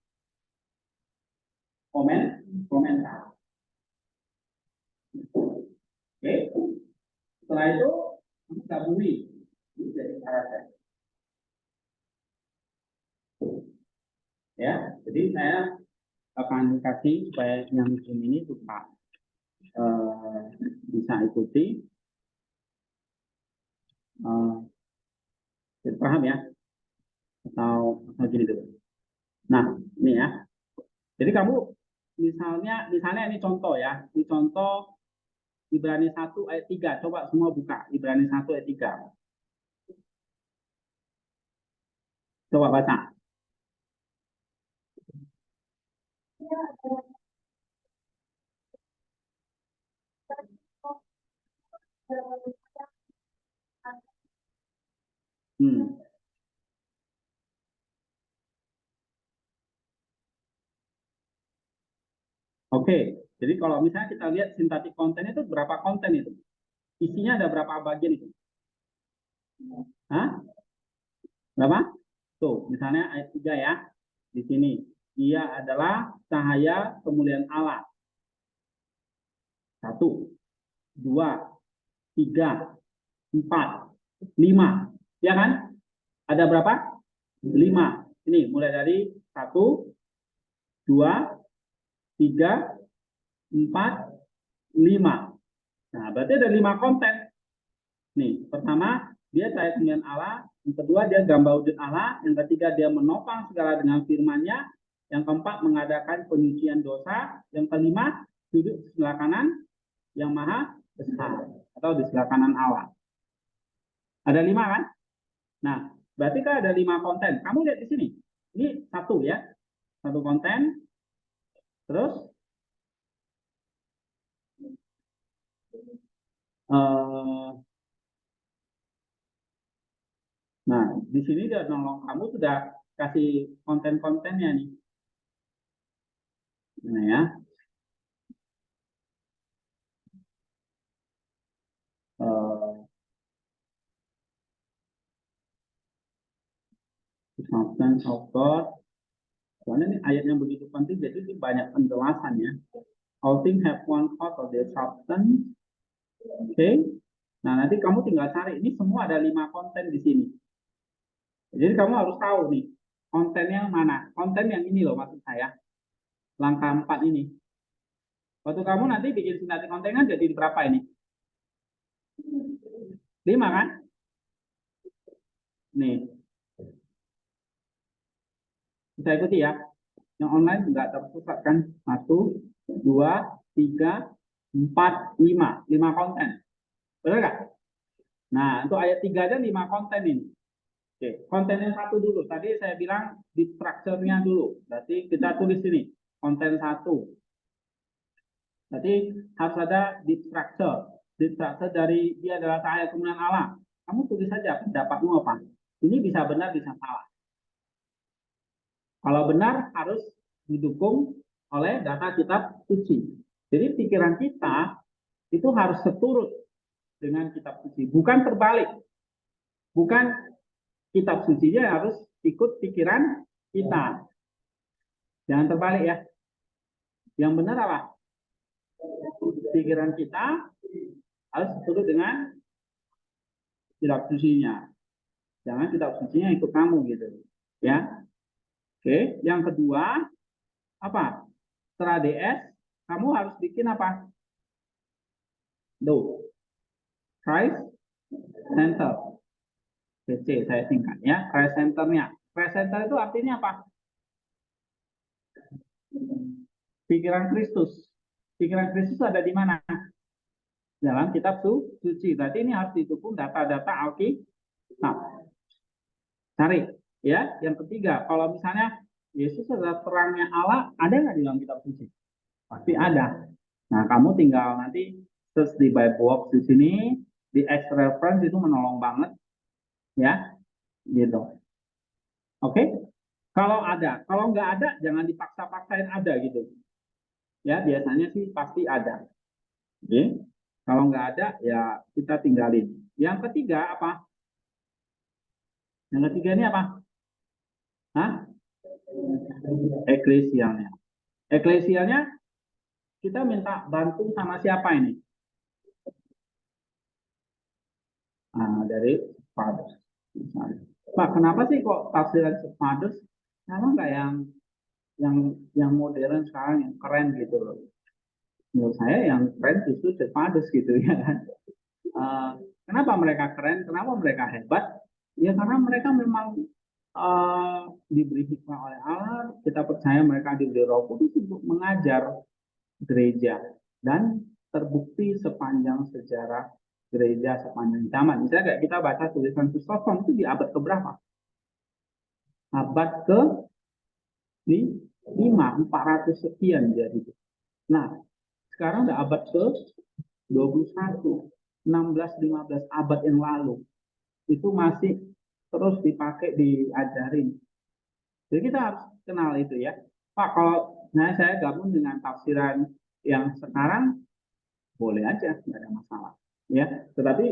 Speaker 1: Komentar. Oke, setelah itu kamu gabungi ini jadi karakter. Ya, jadi saya akan kasih supaya yang ini juga bisa ikuti. Paham ya? Atau gini dulu. Nah, ini ya. Jadi kamu misalnya ini contoh ya. Ini contoh Ibrani 1 ayat 3. Coba semua buka Ibrani 1 ayat 3. Coba baca. Hmm. Oke, jadi kalau misalnya kita lihat sintaktik konten itu berapa konten itu? Isinya ada berapa bagian itu? Hah? Berapa? Tuh, misalnya ayat 3 ya. Di sini. Dia adalah cahaya kemuliaan Allah. 1, 2, 3, 4, 5. Ya kan? Ada berapa? 5. Ini mulai dari 1, 2, 3, 4, 5. Nah, berarti ada 5 konten. Nih, pertama, dia cahaya kemuliaan Allah. Yang kedua, dia gambar wujud Allah. Yang ketiga, dia menopang segala dengan firman-Nya. Yang keempat, mengadakan penyucian dosa. Yang kelima, duduk di sebelah kanan yang maha besar. Atau di sebelah kanan Allah. Ada 5 kan? Nah, berarti kan ada 5 konten. Kamu lihat di sini. Ini satu ya. Satu konten. Terus, nah, di sini dia nolong kamu sudah kasih konten-kontennya nih. Nah ya. Substance of God. Soalnya ini ayat yang begitu penting, jadi ini banyak penjelasannya. All things have one cause of their substance. Oke. Nah, nanti kamu tinggal cari. Ini semua ada 5 konten di sini. Jadi kamu harus tahu nih, konten yang mana. Konten yang ini loh maksud saya. Langkah 4 ini. Waktu kamu nanti bikin sintetik konten kan jadi berapa ini? 5 kan? Nih, bisa ikuti ya. Yang online nggak terpusat kan? 1, 2, 3, 4, 5. 5 konten. Benar nggak? Nah, untuk ayat 3 aja 5 konten ini. Oke, konten yang satu dulu. Tadi saya bilang di structure-nya dulu. Berarti kita tulis ini, konten 1. Berarti harus ada di structure. Di structure dari dia adalah cahaya kemuliaan Allah. Kamu tulis saja pendapatmu apa. Ini bisa benar, bisa salah. Kalau benar harus didukung oleh data kitab suci. Jadi pikiran kita itu harus seturut dengan kitab suci, bukan terbalik. Bukan kitab sucinya harus ikut pikiran kita. Jangan terbalik ya. Yang benar apa? Pikiran kita harus seturut dengan kitab sucinya. Jangan kitab sucinya ikut kamu gitu. Ya. Oke, yang kedua apa? Setelah DS, kamu harus bikin apa? Do. Christ Center. CC saya singkat ya. Christ Center-nya. Christ Center itu artinya apa? Pikiran Kristus. Pikiran Kristus ada di mana? Dalam kitab suci. Berarti ini harus didukung data-data Alkitab. Cari ya. Yang ketiga, kalau misalnya Yesus adalah terangnya Allah, ada nggak di dalam kitab suci? Pasti ada. Nah, kamu tinggal nanti search di Bibleworks di sini, di X reference itu menolong banget, ya, gitu. Oke? Kalau ada, kalau nggak ada, jangan dipaksa-paksain ada gitu. Ya, biasanya sih pasti ada. Oke? Kalau nggak ada, ya kita tinggalin. Yang ketiga apa? Yang ketiga ini apa? Hah? Eklesialnya. Eklesialnya kita minta bantu sama siapa ini? dari fathers. Misalnya, Pak, kenapa sih kok tafsiran fathers? Kenapa nggak yang modern sekarang yang keren gitu loh? Menurut saya yang keren justru fathers gitu ya kan. Kenapa mereka keren? Kenapa mereka hebat? Ya karena mereka memang diberi hikmah oleh Allah. Kita percaya mereka diberi Roh Kudus untuk mengajar gereja dan terbukti sepanjang sejarah gereja sepanjang zaman. Misalnya kayak kita baca tulisan Chrysostom itu di abad keberapa? Abad ke 5, 400 sekian jadi. Nah, sekarang udah abad ke 21, 16, 15 abad yang lalu. Itu masih terus dipakai, diajarin. Jadi kita harus kenal itu ya. Pak, kalau saya gabung dengan tafsiran yang sekarang, boleh aja, nggak ada masalah. Ya, tetapi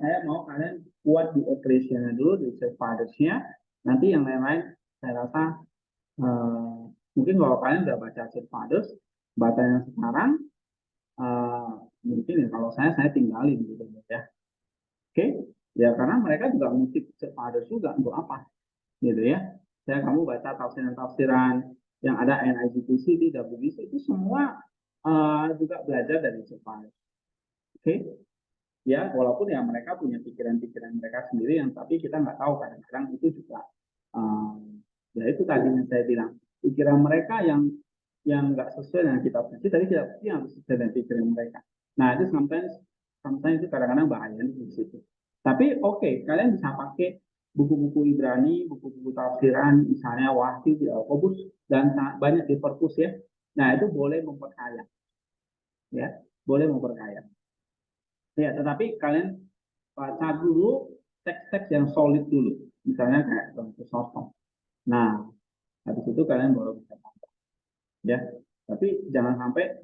Speaker 1: saya mau kalian kuat di ecclesia dulu, di church fathers-nya. Nanti yang lain-lain, saya rasa mungkin kalau kalian udah baca church fathers, baca yang sekarang, mungkin ya, kalau saya tinggalin gitu ya. Oke, ya karena mereka juga ngutip church fathers juga untuk apa, gitu ya. Kamu baca tafsiran-tafsiran yang ada NIGTC, WBC itu semua juga belajar dari church fathers. Oke, ya walaupun ya mereka punya pikiran-pikiran mereka sendiri yang tapi kita nggak tahu kadang-kadang itu juga ya itu tadi yang saya bilang pikiran mereka yang nggak sesuai dengan kitab suci, tadi kitab suci yang harus sesuai dengan pikiran mereka. Nah itu sometimes itu kadang-kadang bahaya di situ. Tapi oke, kalian bisa pakai buku-buku Ibrani, buku-buku tafsiran, misalnya Wahyu, Yakobus, dan banyak di perpus ya. Nah itu boleh memperkaya, ya boleh memperkaya. Ya, tetapi kalian baca dulu teks-teks yang solid dulu, misalnya kayak Chrysostom. Nah, habis itu kalian baru bisa baca. Ya, tapi jangan sampai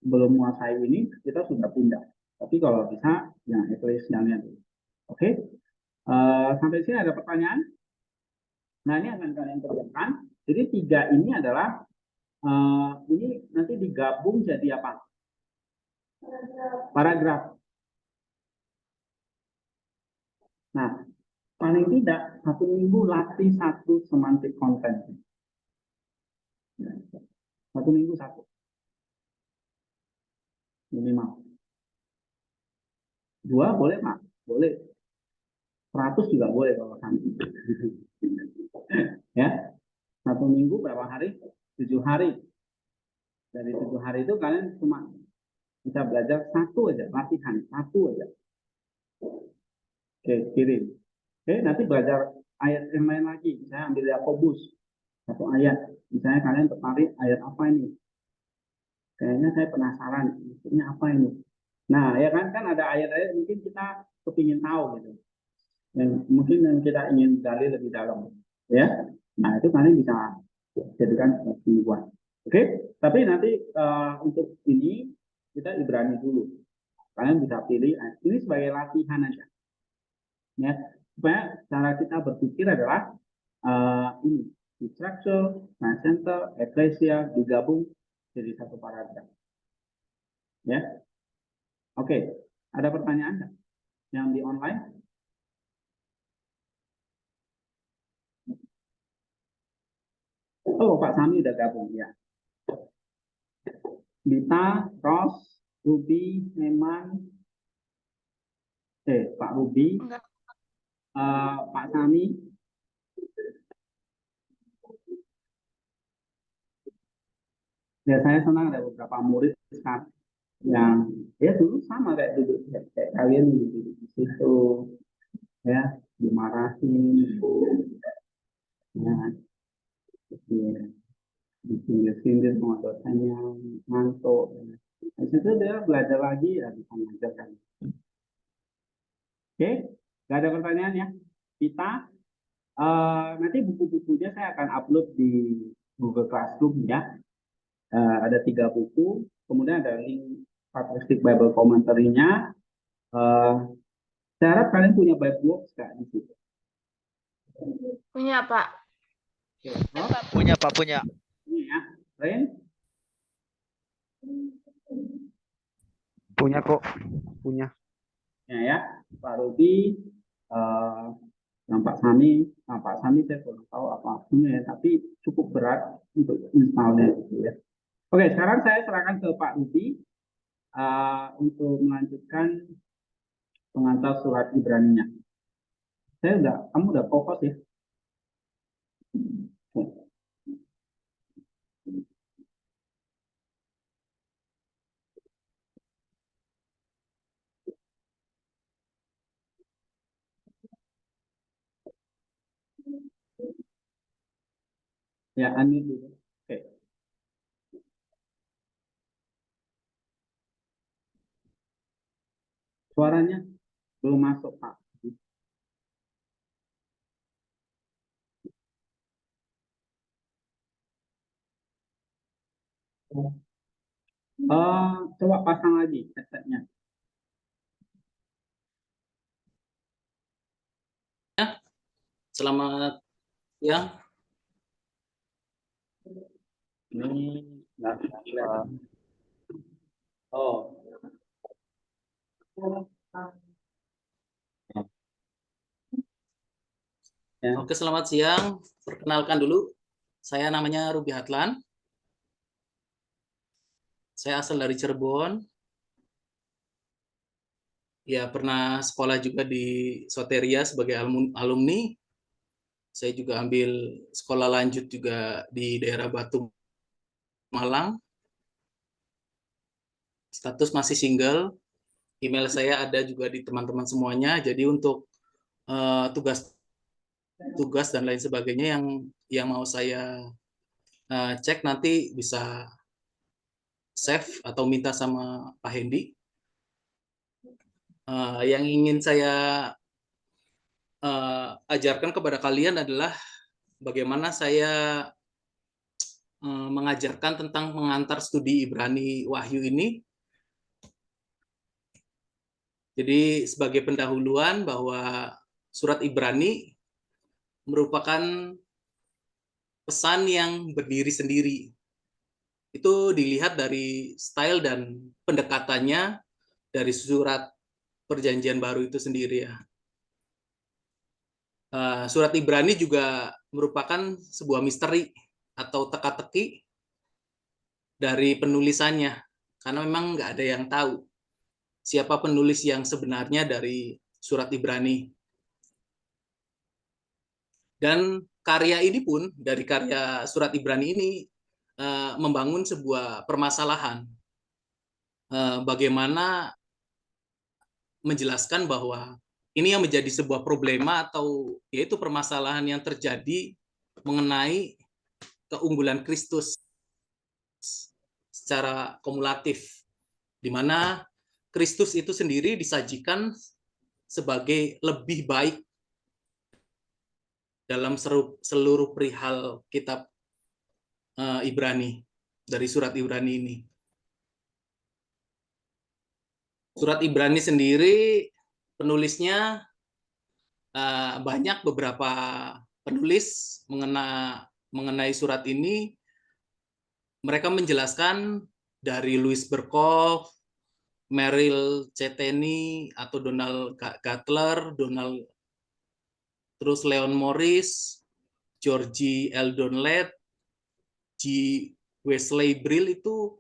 Speaker 1: belum menguasai ini kita sudah pindah. Tapi kalau bisa, yang ecclesianya dulu. Oke, sampai sini ada pertanyaan? Nah, ini akan kalian kerjakan. Jadi 3 ini adalah ini nanti digabung jadi apa? Paragraf. Nah, paling tidak 1 minggu latih 1 semantik konten. 1 minggu 1. Minimal. 2 boleh, Pak? Boleh. 100 juga boleh kalau kami. Ya. 1 minggu berapa hari? 7 hari. Dari 7 hari itu kalian cuma bisa belajar 1 aja, latihan 1 aja. Oke, kirim. Oke, nanti belajar ayat yang lain lagi. Saya ambil Yakobus 1 ayat. Misalnya kalian tertarik ayat apa ini? Kayaknya saya penasaran, maksudnya apa ini? Nah, ya kan ada ayat-ayat mungkin kita kepingin tahu gitu. Dan mungkin yang kita ingin gali lebih dalam, ya. Nah, itu kalian bisa jadikan sebagai buat. Oke, tapi nanti untuk ini kita Ibrani dulu. Kalian bisa pilih ini sebagai latihan aja. Ya, supaya cara kita berpikir adalah ini structure, center, ecclesia digabung jadi 1 paragraf. Ya, oke. Ada pertanyaan nggak? Yang di online? Oh, Pak Sami udah gabung ya. Dita, Ros, Ruby, Neman, Pak Ruby, Pak Sami. Ya saya senang ada beberapa murid sekarang yang ya dulu sama kayak duduk kayak kalian di situ ya dimarahin ya disindir sama dosennya ngantuk. Di situ dia belajar lagi ya bisa mengajarkan. Oke, nggak ada pertanyaan ya. Kita nanti buku-bukunya saya akan upload di Google Classroom ya. Ada 3 buku, kemudian ada link Patristic Bible Commentary-nya. Saya harap kalian punya Bible Works nggak di situ?
Speaker 2: Punya, Pak.
Speaker 3: Punya, Pak, punya.
Speaker 1: Ini ya, Ren?
Speaker 4: Punya kok, punya.
Speaker 1: ya, Pak Rudi, yang Pak Sami saya kurang tahu apa punya ya, tapi cukup berat untuk installnya gitu ya. Oke, sekarang saya serahkan ke Pak Rudi untuk melanjutkan pengantar surat Ibrani-nya. Kamu udah fokus ya? Oke. Ya, unmute dulu. Oke. Suaranya belum masuk, Pak. Coba pasang lagi headsetnya.
Speaker 2: Selamat siang.
Speaker 1: Ini nggak kelihatan. Oh. Ya.
Speaker 2: Oke, selamat siang. Perkenalkan dulu, saya namanya Ruby Hatlan. Saya asal dari Cirebon. Ya, pernah sekolah juga di Soteria sebagai alumni. Saya juga ambil sekolah lanjut juga di daerah Batu, Malang. Status masih single. Email saya ada juga di teman-teman semuanya. Jadi untuk tugas dan lain sebagainya yang mau saya cek nanti bisa save atau minta sama Pak Hendy. Yang ingin saya ajarkan kepada kalian adalah bagaimana saya mengajarkan tentang mengantar studi Ibrani Wahyu ini. Jadi sebagai pendahuluan bahwa surat Ibrani merupakan pesan yang berdiri sendiri. Itu dilihat dari style dan pendekatannya dari surat Perjanjian Baru itu sendiri ya. Surat Ibrani juga merupakan sebuah misteri atau teka-teki dari penulisannya, karena memang nggak ada yang tahu siapa penulis yang sebenarnya dari surat Ibrani. Dan karya ini pun, dari karya surat Ibrani ini, membangun sebuah permasalahan. Bagaimana menjelaskan bahwa ini yang menjadi sebuah problema atau yaitu permasalahan yang terjadi mengenai keunggulan Kristus secara kumulatif, di mana Kristus itu sendiri disajikan sebagai lebih baik dalam seluruh perihal kitab Ibrani, dari surat Ibrani ini. Surat Ibrani sendiri penulisnya banyak, beberapa penulis mengenai surat ini. Mereka menjelaskan dari Louis Berkhof, Merrill Ceteni atau Donald Cutler, terus Leon Morris, Georgie Eldon Ladd, G. Wesley Brill, itu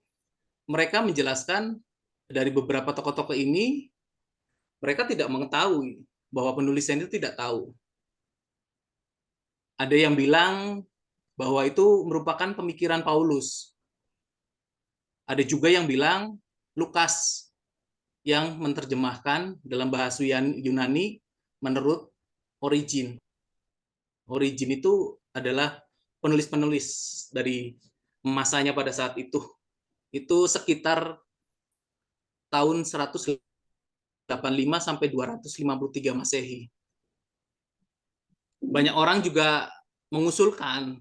Speaker 2: mereka menjelaskan dari beberapa tokoh-tokoh ini, mereka tidak mengetahui bahwa penulisnya itu tidak tahu. Ada yang bilang bahwa itu merupakan pemikiran Paulus. Ada juga yang bilang Lukas yang menerjemahkan dalam bahasa Yunani menurut Origin. Origin itu adalah penulis-penulis dari masanya pada saat itu. Itu sekitar tahun 185 sampai 253 Masehi. Banyak orang juga mengusulkan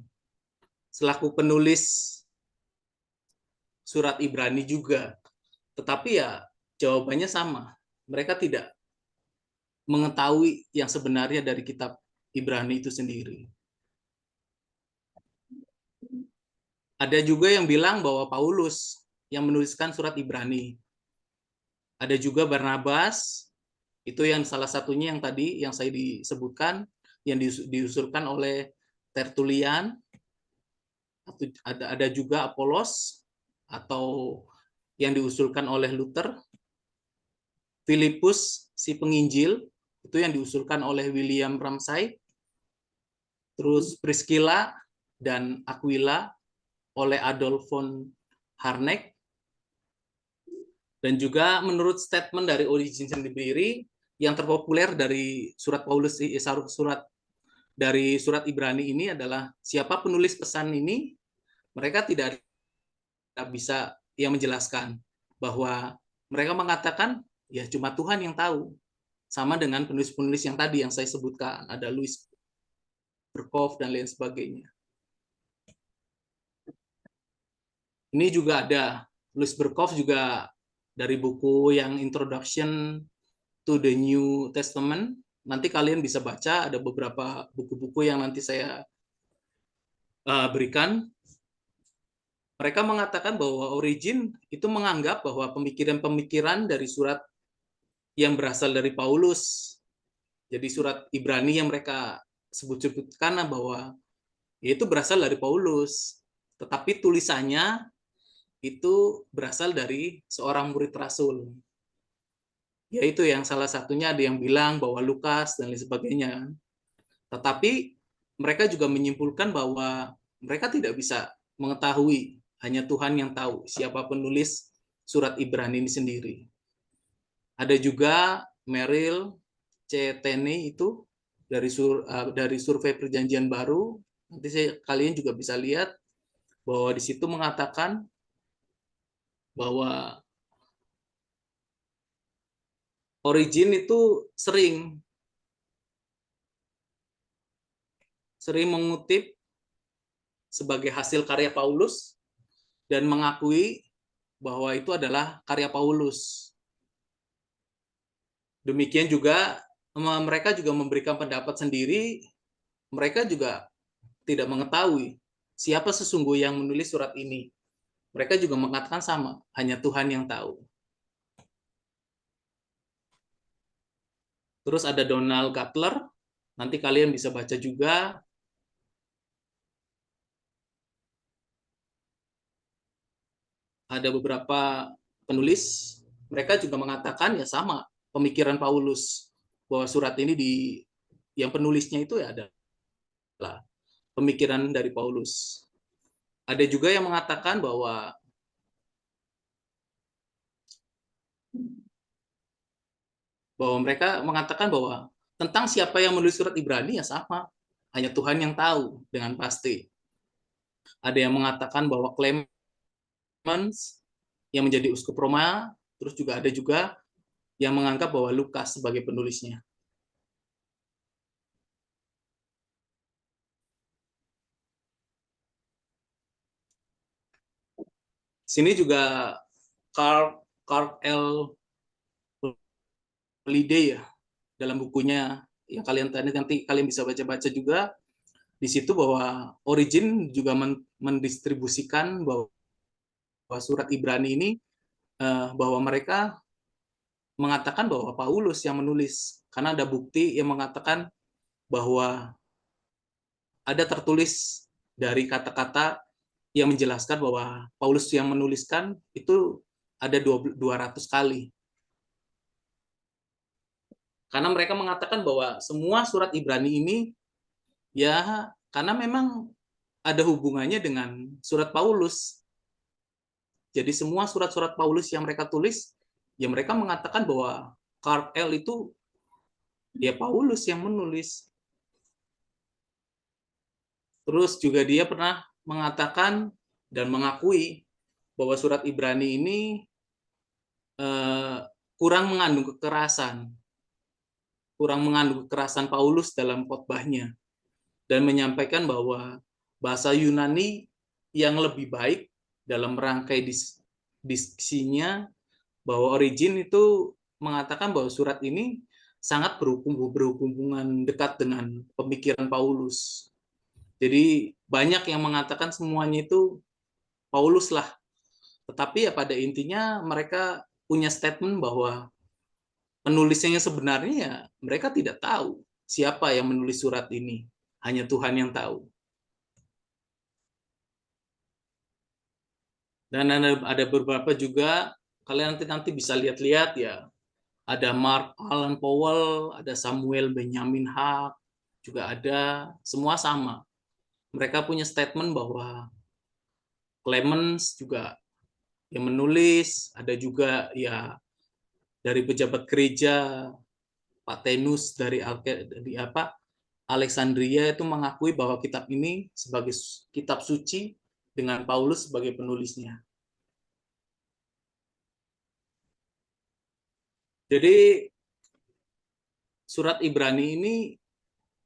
Speaker 2: selaku penulis surat Ibrani juga. Tetapi ya jawabannya sama. Mereka tidak mengetahui yang sebenarnya dari kitab Ibrani itu sendiri. Ada juga yang bilang bahwa Paulus yang menuliskan surat Ibrani. Ada juga Barnabas, Itu yang salah satunya yang tadi yang saya disebutkan, yang diusulkan oleh Tertullian, atau ada juga Apolos, atau yang diusulkan oleh Luther, Filipus si penginjil, itu yang diusulkan oleh William Ramsay, terus Priscilla dan Aquila oleh Adolf von Harnack, dan juga menurut statement dari Origen sendiri yang terpopuler dari surat Paulus, surat dari surat Ibrani ini adalah siapa penulis pesan ini, mereka tidak bisa yang menjelaskan, bahwa mereka mengatakan ya cuma Tuhan yang tahu, sama dengan penulis-penulis yang tadi yang saya sebutkan, ada Louis Berkhof dan lain sebagainya. Ini juga ada Louis Berkhof juga dari buku yang Introduction to the New Testament. Nanti kalian bisa baca, ada beberapa buku-buku yang nanti saya berikan. Mereka mengatakan bahwa Origen itu menganggap bahwa pemikiran-pemikiran dari surat yang berasal dari Paulus, jadi surat Ibrani yang mereka sebut-sebutkan bahwa itu berasal dari Paulus, tetapi tulisannya itu berasal dari seorang murid rasul. Yaitu yang salah satunya ada yang bilang bahwa Lukas dan lain sebagainya. Tetapi mereka juga menyimpulkan bahwa mereka tidak bisa mengetahui, hanya Tuhan yang tahu siapa penulis surat Ibrani ini sendiri. Ada juga Merrill C. Tenney itu dari survei Perjanjian Baru. Nanti kalian juga bisa lihat bahwa di situ mengatakan bahwa Origen itu sering mengutip sebagai hasil karya Paulus dan mengakui bahwa itu adalah karya Paulus. Demikian juga mereka juga memberikan pendapat sendiri, mereka juga tidak mengetahui siapa sesungguhnya yang menulis surat ini. Mereka juga mengatakan sama, hanya Tuhan yang tahu. Terus ada Donald Cutler, nanti kalian bisa baca juga. Ada beberapa penulis, mereka juga mengatakan ya sama, pemikiran Paulus, bahwa surat ini yang penulisnya itu ya adalah pemikiran dari Paulus. Ada juga yang mengatakan bahwa mereka mengatakan bahwa tentang siapa yang menulis surat Ibrani ya sama, hanya Tuhan yang tahu dengan pasti. Ada yang mengatakan bahwa Clemens yang menjadi uskup Roma, terus juga ada juga yang menganggap bahwa Lukas sebagai penulisnya. Sini juga Carl L. Holiday ya, dalam bukunya yang kalian nanti kalian bisa baca-baca juga di situ, bahwa Origen juga mendistribusikan bahwa surat Ibrani ini bahwa mereka mengatakan bahwa Paulus yang menulis, karena ada bukti yang mengatakan bahwa ada tertulis dari kata-kata yang menjelaskan bahwa Paulus yang menuliskan itu ada 200 kali. Karena mereka mengatakan bahwa semua surat Ibrani ini ya karena memang ada hubungannya dengan surat Paulus. Jadi semua surat-surat Paulus yang mereka tulis, ya mereka mengatakan bahwa Carl L. itu ya Paulus yang menulis. Terus juga dia pernah mengatakan dan mengakui bahwa surat Ibrani ini kurang mengandung kekerasan Paulus dalam khotbahnya, dan menyampaikan bahwa bahasa Yunani yang lebih baik dalam rangkai diksinya, bahwa Origen itu mengatakan bahwa surat ini sangat berhubungan dekat dengan pemikiran Paulus. Jadi banyak yang mengatakan semuanya itu Paulus lah. Tetapi ya pada intinya mereka punya statement bahwa penulisnya sebenarnya ya mereka tidak tahu siapa yang menulis surat ini. Hanya Tuhan yang tahu. Dan ada beberapa juga, kalian nanti bisa lihat-lihat ya. Ada Mark Alan Powell, ada Samuel Benjamin Hack, juga ada, semua sama. Mereka punya statement bahwa Clemens juga yang menulis, ada juga ya dari pejabat gereja, Pak Tenus dari Alexandria itu mengakui bahwa kitab ini sebagai kitab suci dengan Paulus sebagai penulisnya. Jadi surat Ibrani ini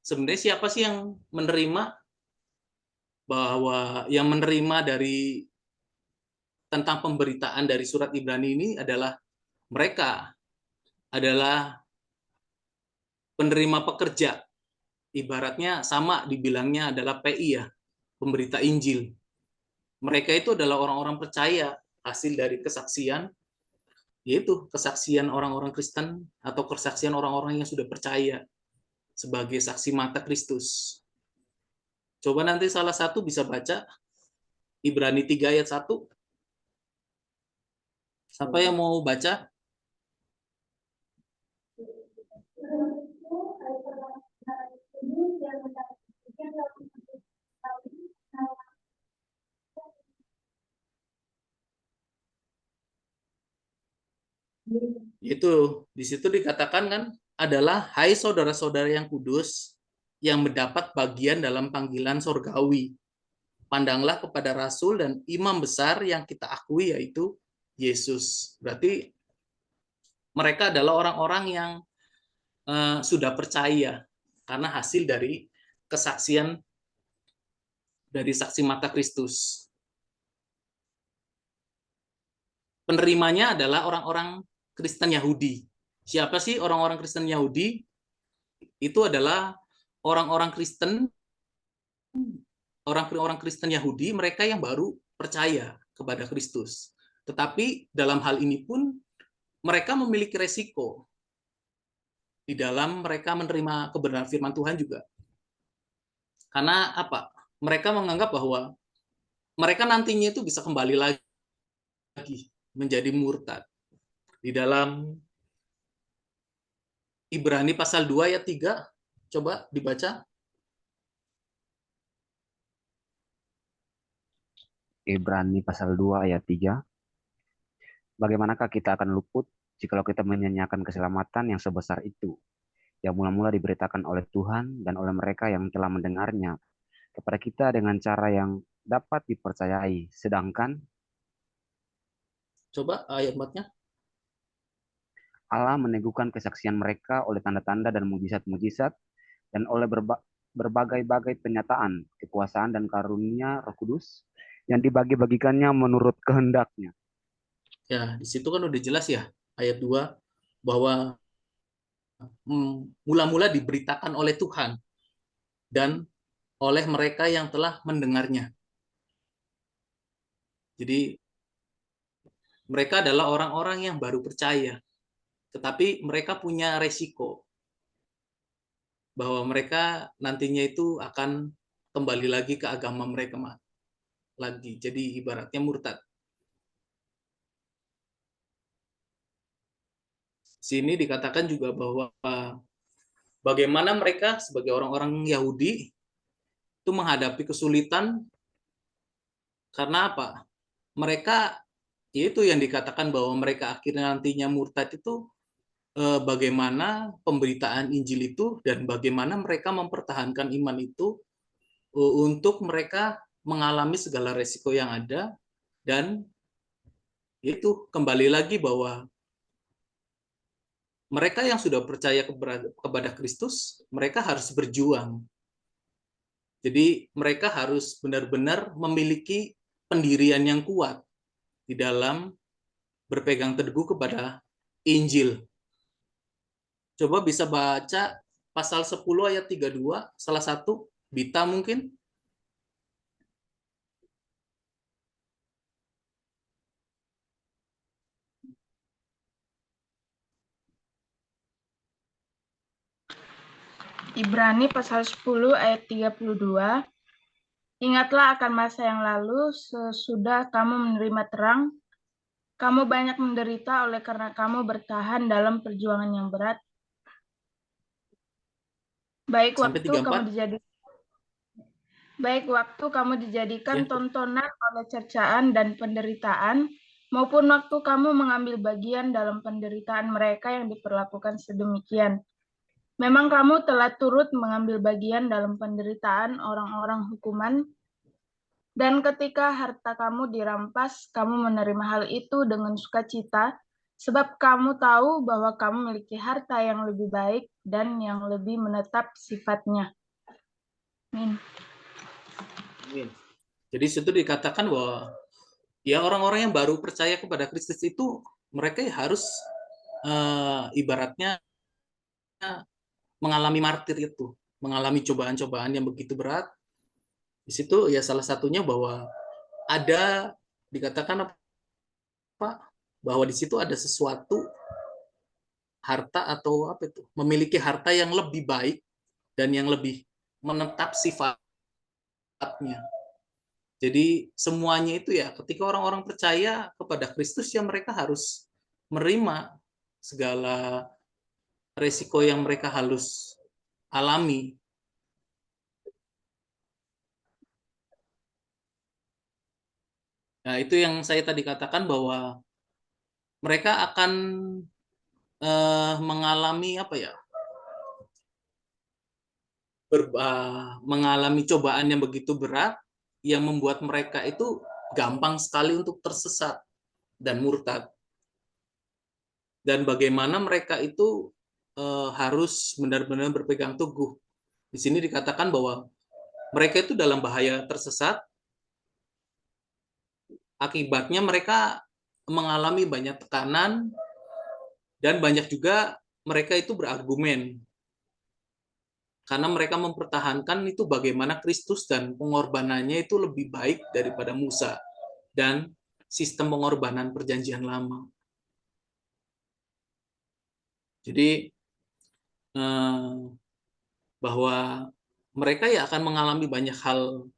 Speaker 2: sebenarnya siapa sih yang menerima dari tentang pemberitaan dari surat Ibrani ini adalah mereka adalah penerima pekerja. Ibaratnya sama dibilangnya adalah PI ya, pemberita Injil. Mereka itu adalah orang-orang percaya hasil dari kesaksian, yaitu kesaksian orang-orang Kristen atau kesaksian orang-orang yang sudah percaya sebagai saksi mata Kristus. Coba nanti salah satu bisa baca Ibrani 3 ayat 1. Siapa yang mau baca? Itu di situ dikatakan kan adalah hai saudara-saudara yang kudus yang mendapat bagian dalam panggilan sorgawi. Pandanglah kepada rasul dan imam besar yang kita akui yaitu Yesus. Berarti mereka adalah orang-orang yang sudah percaya karena hasil dari kesaksian dari saksi mata Kristus. Penerimanya adalah orang-orang Kristen Yahudi. Siapa sih orang-orang Kristen Yahudi? Itu adalah orang-orang orang Kristen Yahudi, mereka yang baru percaya kepada Kristus. Tetapi dalam hal ini pun mereka memiliki resiko di dalam mereka menerima kebenaran firman Tuhan juga. Karena apa? Mereka menganggap bahwa mereka nantinya itu bisa kembali lagi menjadi murtad. Di dalam Ibrani pasal 2 ayat 3, coba dibaca.
Speaker 4: Ibrani pasal 2 ayat 3. Bagaimanakah kita akan luput jikalau kita menyanyiakan keselamatan yang sebesar itu, yang mula-mula diberitakan oleh Tuhan dan oleh mereka yang telah mendengarnya kepada kita dengan cara yang dapat dipercayai, sedangkan
Speaker 2: Coba ayat 4-nya.
Speaker 4: Allah meneguhkan kesaksian mereka oleh tanda-tanda dan mujizat-mujizat dan oleh berbagai-bagai penyataan kekuasaan dan karunia Roh Kudus yang dibagi-bagikannya menurut kehendaknya.
Speaker 2: Ya, di situ kan udah jelas ya ayat 2 bahwa mula-mula diberitakan oleh Tuhan dan oleh mereka yang telah mendengarnya. Jadi mereka adalah orang-orang yang baru percaya, tetapi mereka punya resiko bahwa mereka nantinya itu akan kembali lagi ke agama mereka lagi. Jadi ibaratnya murtad. Sini dikatakan juga bahwa bagaimana mereka sebagai orang-orang Yahudi itu menghadapi kesulitan karena apa? Mereka yaitu yang dikatakan bahwa mereka akhirnya nantinya murtad itu bagaimana pemberitaan Injil itu dan bagaimana mereka mempertahankan iman itu untuk mereka mengalami segala resiko yang ada dan itu kembali lagi bahwa mereka yang sudah percaya kepada Kristus, mereka harus berjuang. Jadi mereka harus benar-benar memiliki pendirian yang kuat di dalam berpegang teguh kepada Injil. Coba bisa baca pasal 10 ayat 32, salah satu, Bita mungkin.
Speaker 5: Ibrani pasal 10 ayat 32. Ingatlah akan masa yang lalu, sesudah kamu menerima terang, kamu banyak menderita oleh karena kamu bertahan dalam perjuangan yang berat. Baik
Speaker 2: Sampai
Speaker 5: waktu kamu dijadikan
Speaker 2: Ya.
Speaker 5: tontonan oleh cercaan dan penderitaan, maupun waktu kamu mengambil bagian dalam penderitaan mereka yang diperlakukan sedemikian. Memang kamu telah turut mengambil bagian dalam penderitaan orang-orang hukuman, dan ketika harta kamu dirampas, kamu menerima hal itu dengan sukacita, sebab kamu tahu bahwa kamu memiliki harta yang lebih baik dan yang lebih menetap sifatnya. Amin.
Speaker 2: Amin. Jadi situ dikatakan bahwa ya orang-orang yang baru percaya kepada Kristus itu mereka harus ibaratnya mengalami martir itu, mengalami cobaan-cobaan yang begitu berat. Di situ ya salah satunya bahwa ada dikatakan apa? Bahwa di situ ada sesuatu harta atau apa itu? Memiliki harta yang lebih baik dan yang lebih menetap sifatnya. Jadi semuanya itu ya ketika orang-orang percaya kepada Kristus ya mereka harus menerima segala resiko yang mereka harus alami. Nah, itu yang saya tadi katakan bahwa mereka akan mengalami apa ya? Mengalami cobaan yang begitu berat yang membuat mereka itu gampang sekali untuk tersesat dan murtad. Dan bagaimana mereka itu harus benar-benar berpegang teguh. Di sini dikatakan bahwa mereka itu dalam bahaya tersesat, akibatnya mereka mengalami banyak tekanan, dan banyak juga mereka itu berargumen. Karena mereka mempertahankan itu bagaimana Kristus dan pengorbanannya itu lebih baik daripada Musa dan sistem pengorbanan perjanjian lama. Jadi bahwa mereka ya akan mengalami banyak hal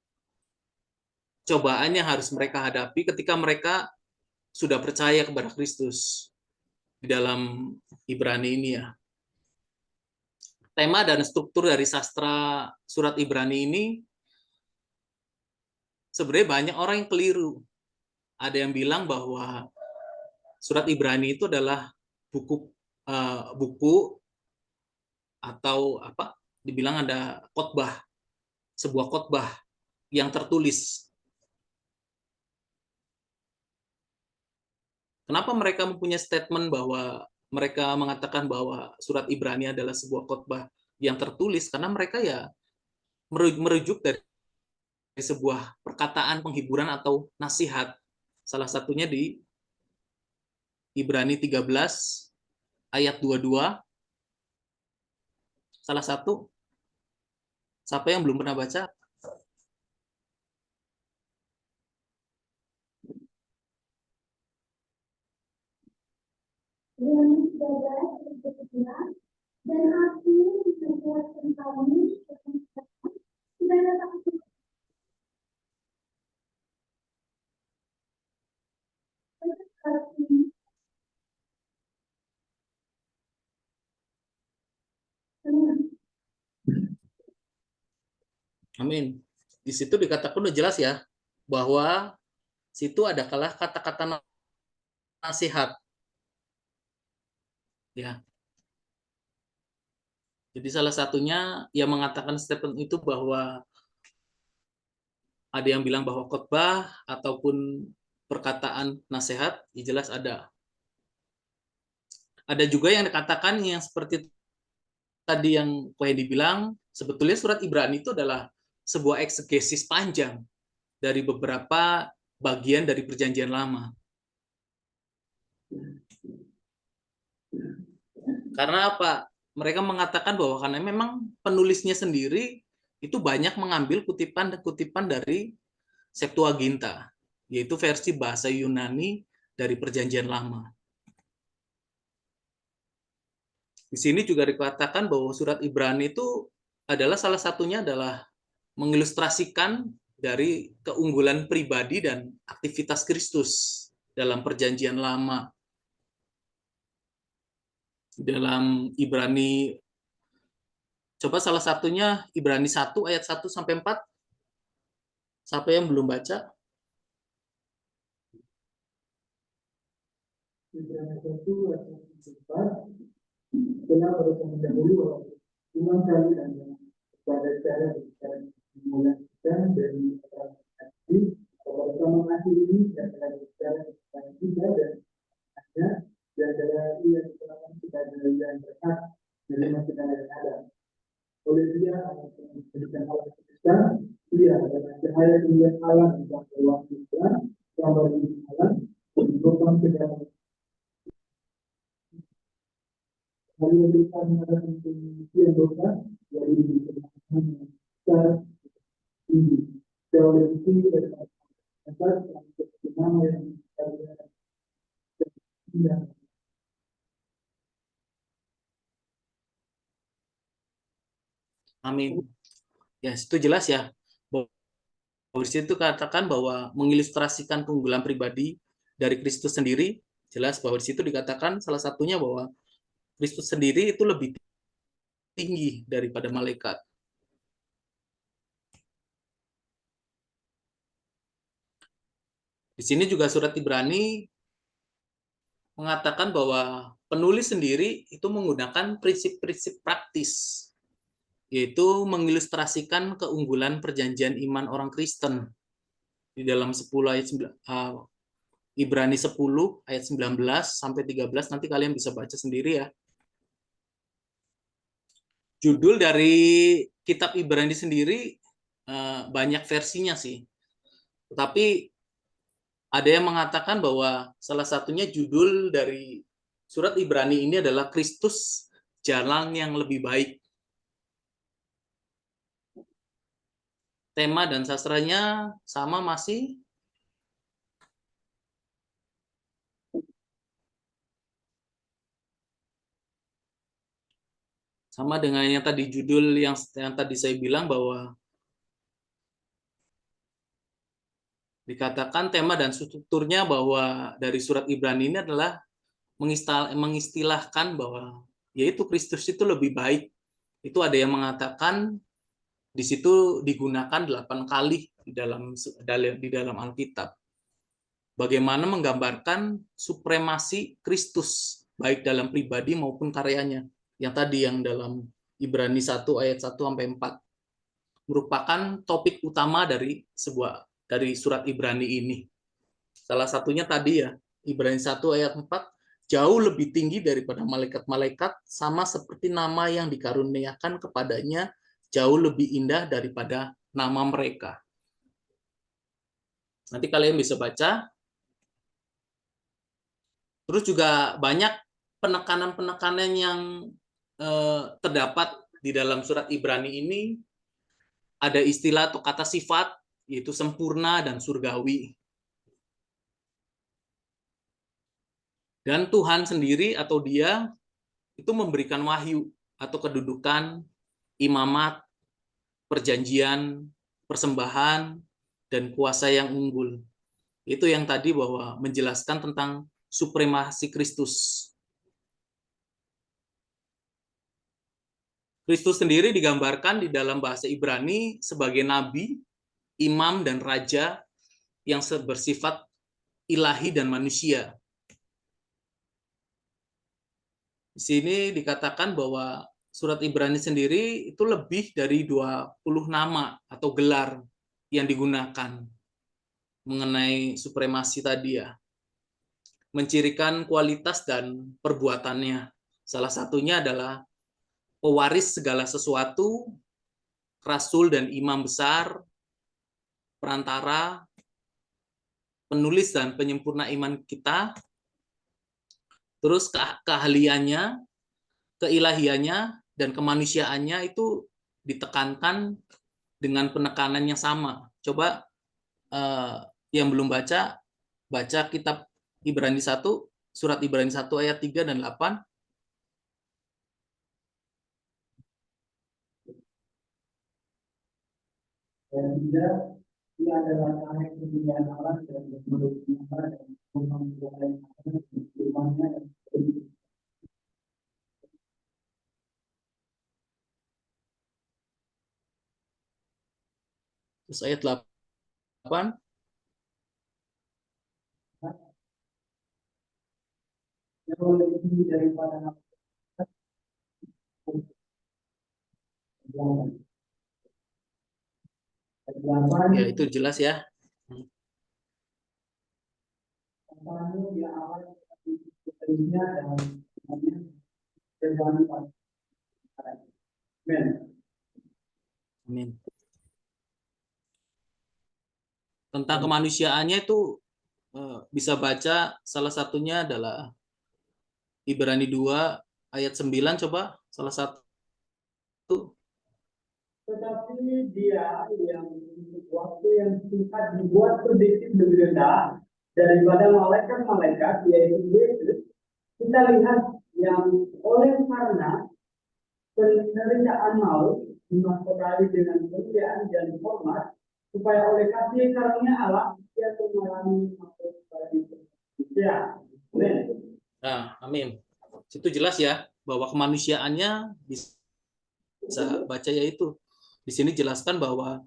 Speaker 2: cobaan yang harus mereka hadapi ketika mereka sudah percaya kepada Kristus di dalam Ibrani ini ya. Tema dan struktur dari sastra surat Ibrani ini sebenarnya banyak orang yang keliru. Ada yang bilang bahwa surat Ibrani itu adalah buku atau apa? Dibilang ada khotbah, sebuah khotbah yang tertulis. Kenapa mereka mempunyai statement bahwa mereka mengatakan bahwa surat Ibrani adalah sebuah khotbah yang tertulis? Karena mereka ya merujuk dari sebuah perkataan penghiburan atau nasihat. Salah satunya di Ibrani 13 ayat 22. Salah satu. Siapa yang belum pernah baca?
Speaker 6: Dan aku membuat engkau tidak ada takut.
Speaker 2: Amin. Di situ dikatakan udah jelas ya bahwa situ adalah kata-kata nasihat. Ya. Jadi salah satunya yang mengatakan statement itu bahwa ada yang bilang bahwa khotbah ataupun perkataan nasihat, ya jelas ada. Ada juga yang dikatakan yang seperti tadi yang Kohedi bilang, sebetulnya surat Ibrani itu adalah sebuah eksegesis panjang dari beberapa bagian dari perjanjian lama. Karena apa? Mereka mengatakan bahwa karena memang penulisnya sendiri itu banyak mengambil kutipan-kutipan dari Septuaginta, yaitu versi bahasa Yunani dari perjanjian lama. Di sini juga dikatakan bahwa surat Ibrani itu adalah salah satunya adalah mengilustrasikan dari keunggulan pribadi dan aktivitas Kristus dalam Perjanjian Lama. Dalam Ibrani, coba salah satunya Ibrani 1 ayat 1 sampai 4. Siapa yang belum baca?
Speaker 7: Ibrani 1 ayat 4, telah bertemu dahulu iman kalian pada cara berbicara memulakan dari hati kepada mengakhiri ini dan telah berbicara tentang tiga dan ada dan adalah ia dikatakan sebagai yang berhak dari masyarakat yang ada. Oleh dia akan memberikan Allah kita, dia adalah cahaya kemuliaan Allah dan waktu Tuhan yang bagi Allah menunjukkan segala hal yang bisa mengadakan pembuktian dosa dari kebenaran secara tinggi. Jauh lebih tinggi dari atas yang yang tidak.
Speaker 2: Amin. Ya, itu jelas ya. Bahwa di situ katakan bahwa mengilustrasikan keunggulan pribadi dari Kristus sendiri, jelas bahwa di situ dikatakan salah satunya bahwa Kristus sendiri itu lebih tinggi daripada malaikat. Di sini juga surat Ibrani mengatakan bahwa penulis sendiri itu menggunakan prinsip-prinsip praktis, yaitu mengilustrasikan keunggulan perjanjian iman orang Kristen. Di dalam 10 ayat 9, Ibrani 10 ayat 19 sampai 13, nanti kalian bisa baca sendiri ya. Judul dari kitab Ibrani sendiri banyak versinya sih. Tetapi ada yang mengatakan bahwa salah satunya judul dari surat Ibrani ini adalah Kristus, jalan yang lebih baik. Tema dan sastranya sama masih. Sama dengan yang tadi judul yang tadi saya bilang bahwa dikatakan tema dan strukturnya bahwa dari surat Ibrani ini adalah mengistilahkan bahwa yaitu Kristus itu lebih baik. Itu ada yang mengatakan di situ digunakan 8 kali di dalam Alkitab. Bagaimana menggambarkan supremasi Kristus baik dalam pribadi maupun karyanya. Yang tadi yang dalam Ibrani 1 ayat 1 sampai 4 merupakan topik utama dari surat Ibrani ini. Salah satunya tadi ya, Ibrani 1 ayat 4, jauh lebih tinggi daripada malaikat-malaikat, sama seperti nama yang dikaruniakan kepadanya jauh lebih indah daripada nama mereka. Nanti kalian bisa baca. Terus juga banyak penekanan-penekanan yang terdapat di dalam surat Ibrani ini. Ada istilah atau kata sifat, yaitu sempurna dan surgawi. Dan Tuhan sendiri atau Dia itu memberikan wahyu atau kedudukan, imamat, perjanjian, persembahan, dan kuasa yang unggul. Itu yang tadi bahwa menjelaskan tentang supremasi Kristus. Kristus sendiri digambarkan di dalam bahasa Ibrani sebagai nabi, imam, dan raja yang bersifat ilahi dan manusia. Di sini dikatakan bahwa surat Ibrani sendiri itu lebih dari 20 nama atau gelar yang digunakan mengenai supremasi tadi ya. Mencirikan kualitas dan perbuatannya. Salah satunya adalah pewaris segala sesuatu, rasul dan imam besar, perantara, penulis dan penyempurna iman kita, terus keahliannya, keilahiannya, dan kemanusiaannya itu ditekankan dengan penekanan yang sama. Coba yang belum baca kitab Ibrani 1, surat Ibrani 1 ayat 3 dan 8.
Speaker 7: Dan dia adalah anak kemuliaan Allah dan menurut Allah dan memperoleh firman-Nya dan
Speaker 2: Terus ayat 8,
Speaker 7: yang lebih daripada
Speaker 2: ya itu jelas ya.
Speaker 7: dia awal dunia dan
Speaker 2: Amin. Tentang kemanusiaannya itu bisa baca, salah satunya adalah Ibrani 2 ayat 9, coba salah satu.
Speaker 7: tetapi dia yang untuk waktu yang singkat dibuat sedikit lebih rendah daripada malaikat-malaikat, yaitu Yesus. Kita lihat yang oleh karena penderitaan maut dimahkotai dengan kemuliaan dan hormat, supaya oleh kasih karunia Allah dia mengalami maut bagi manusia. Amin.
Speaker 2: Nah, amin. Itu jelas ya bahwa kemanusiaannya bisa baca yaitu. Di sini jelaskan bahwa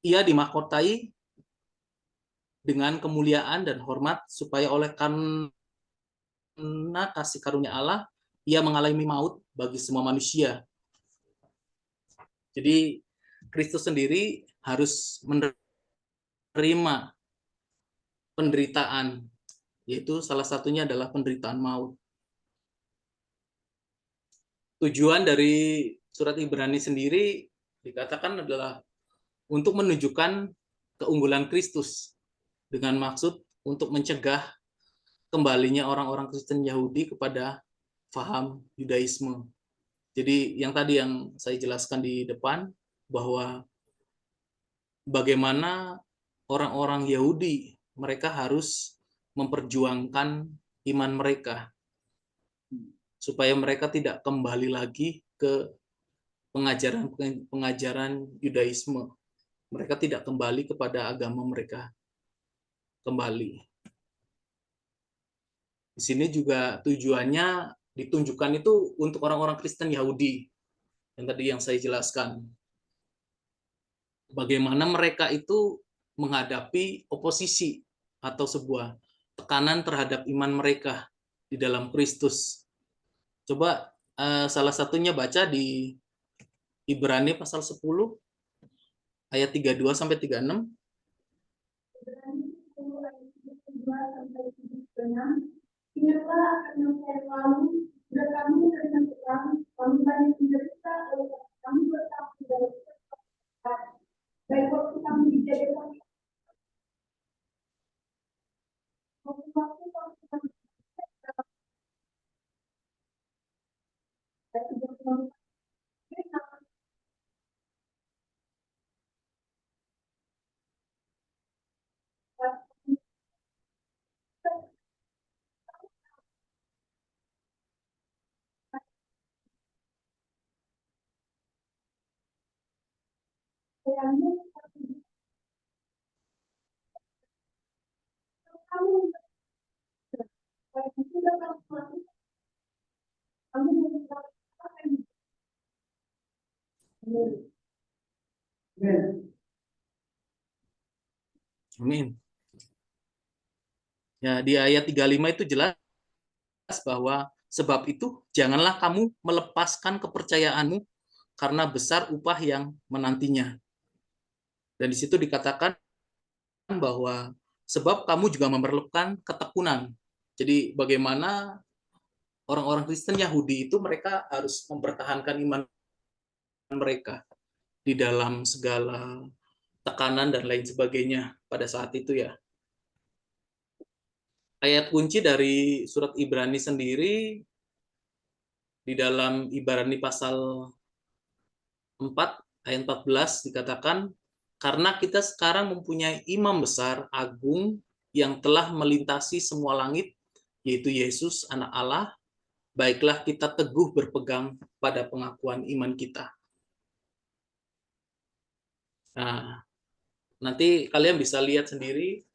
Speaker 2: ia dimahkotai dengan kemuliaan dan hormat supaya oleh karena kasih karunia Allah ia mengalami maut bagi semua manusia. Jadi Kristus sendiri harus menerima penderitaan, yaitu salah satunya adalah penderitaan maut. Tujuan dari surat Ibrani sendiri dikatakan adalah untuk menunjukkan keunggulan Kristus dengan maksud untuk mencegah kembalinya orang-orang Kristen Yahudi kepada paham Yudaisme. Jadi yang tadi yang saya jelaskan di depan, bahwa bagaimana orang-orang Yahudi mereka harus memperjuangkan iman mereka supaya mereka tidak kembali lagi ke pengajaran Yudaisme. Mereka tidak kembali kepada agama mereka kembali. Di sini juga tujuannya ditunjukkan itu untuk orang-orang Kristen Yahudi yang tadi yang saya jelaskan. Bagaimana mereka itu menghadapi oposisi atau sebuah tekanan terhadap iman mereka di dalam Kristus. Coba salah satunya baca di Ibrani pasal 10 ayat 32 sampai 36.
Speaker 6: Ingatlah akan masa yang lalu, sudah kami dengan terang, kami banyak menderita, oleh kami bersaksi dalam kesempatan. Baik waktu kami dijadikan, maupun waktu kami
Speaker 2: Amin. Ya, di ayat 35 itu jelas bahwa sebab itu janganlah kamu melepaskan kepercayaanmu karena besar upah yang menantinya. Dan di situ dikatakan bahwa sebab kamu juga memerlukan ketekunan. Jadi bagaimana orang-orang Kristen Yahudi itu mereka harus mempertahankan iman mereka di dalam segala tekanan dan lain sebagainya pada saat itu ya. Ayat kunci dari surat Ibrani sendiri di dalam Ibrani pasal 4 ayat 14 dikatakan, karena kita sekarang mempunyai imam besar agung yang telah melintasi semua langit, yaitu Yesus anak Allah, baiklah kita teguh berpegang pada pengakuan iman kita. Nah, nanti kalian bisa lihat sendiri,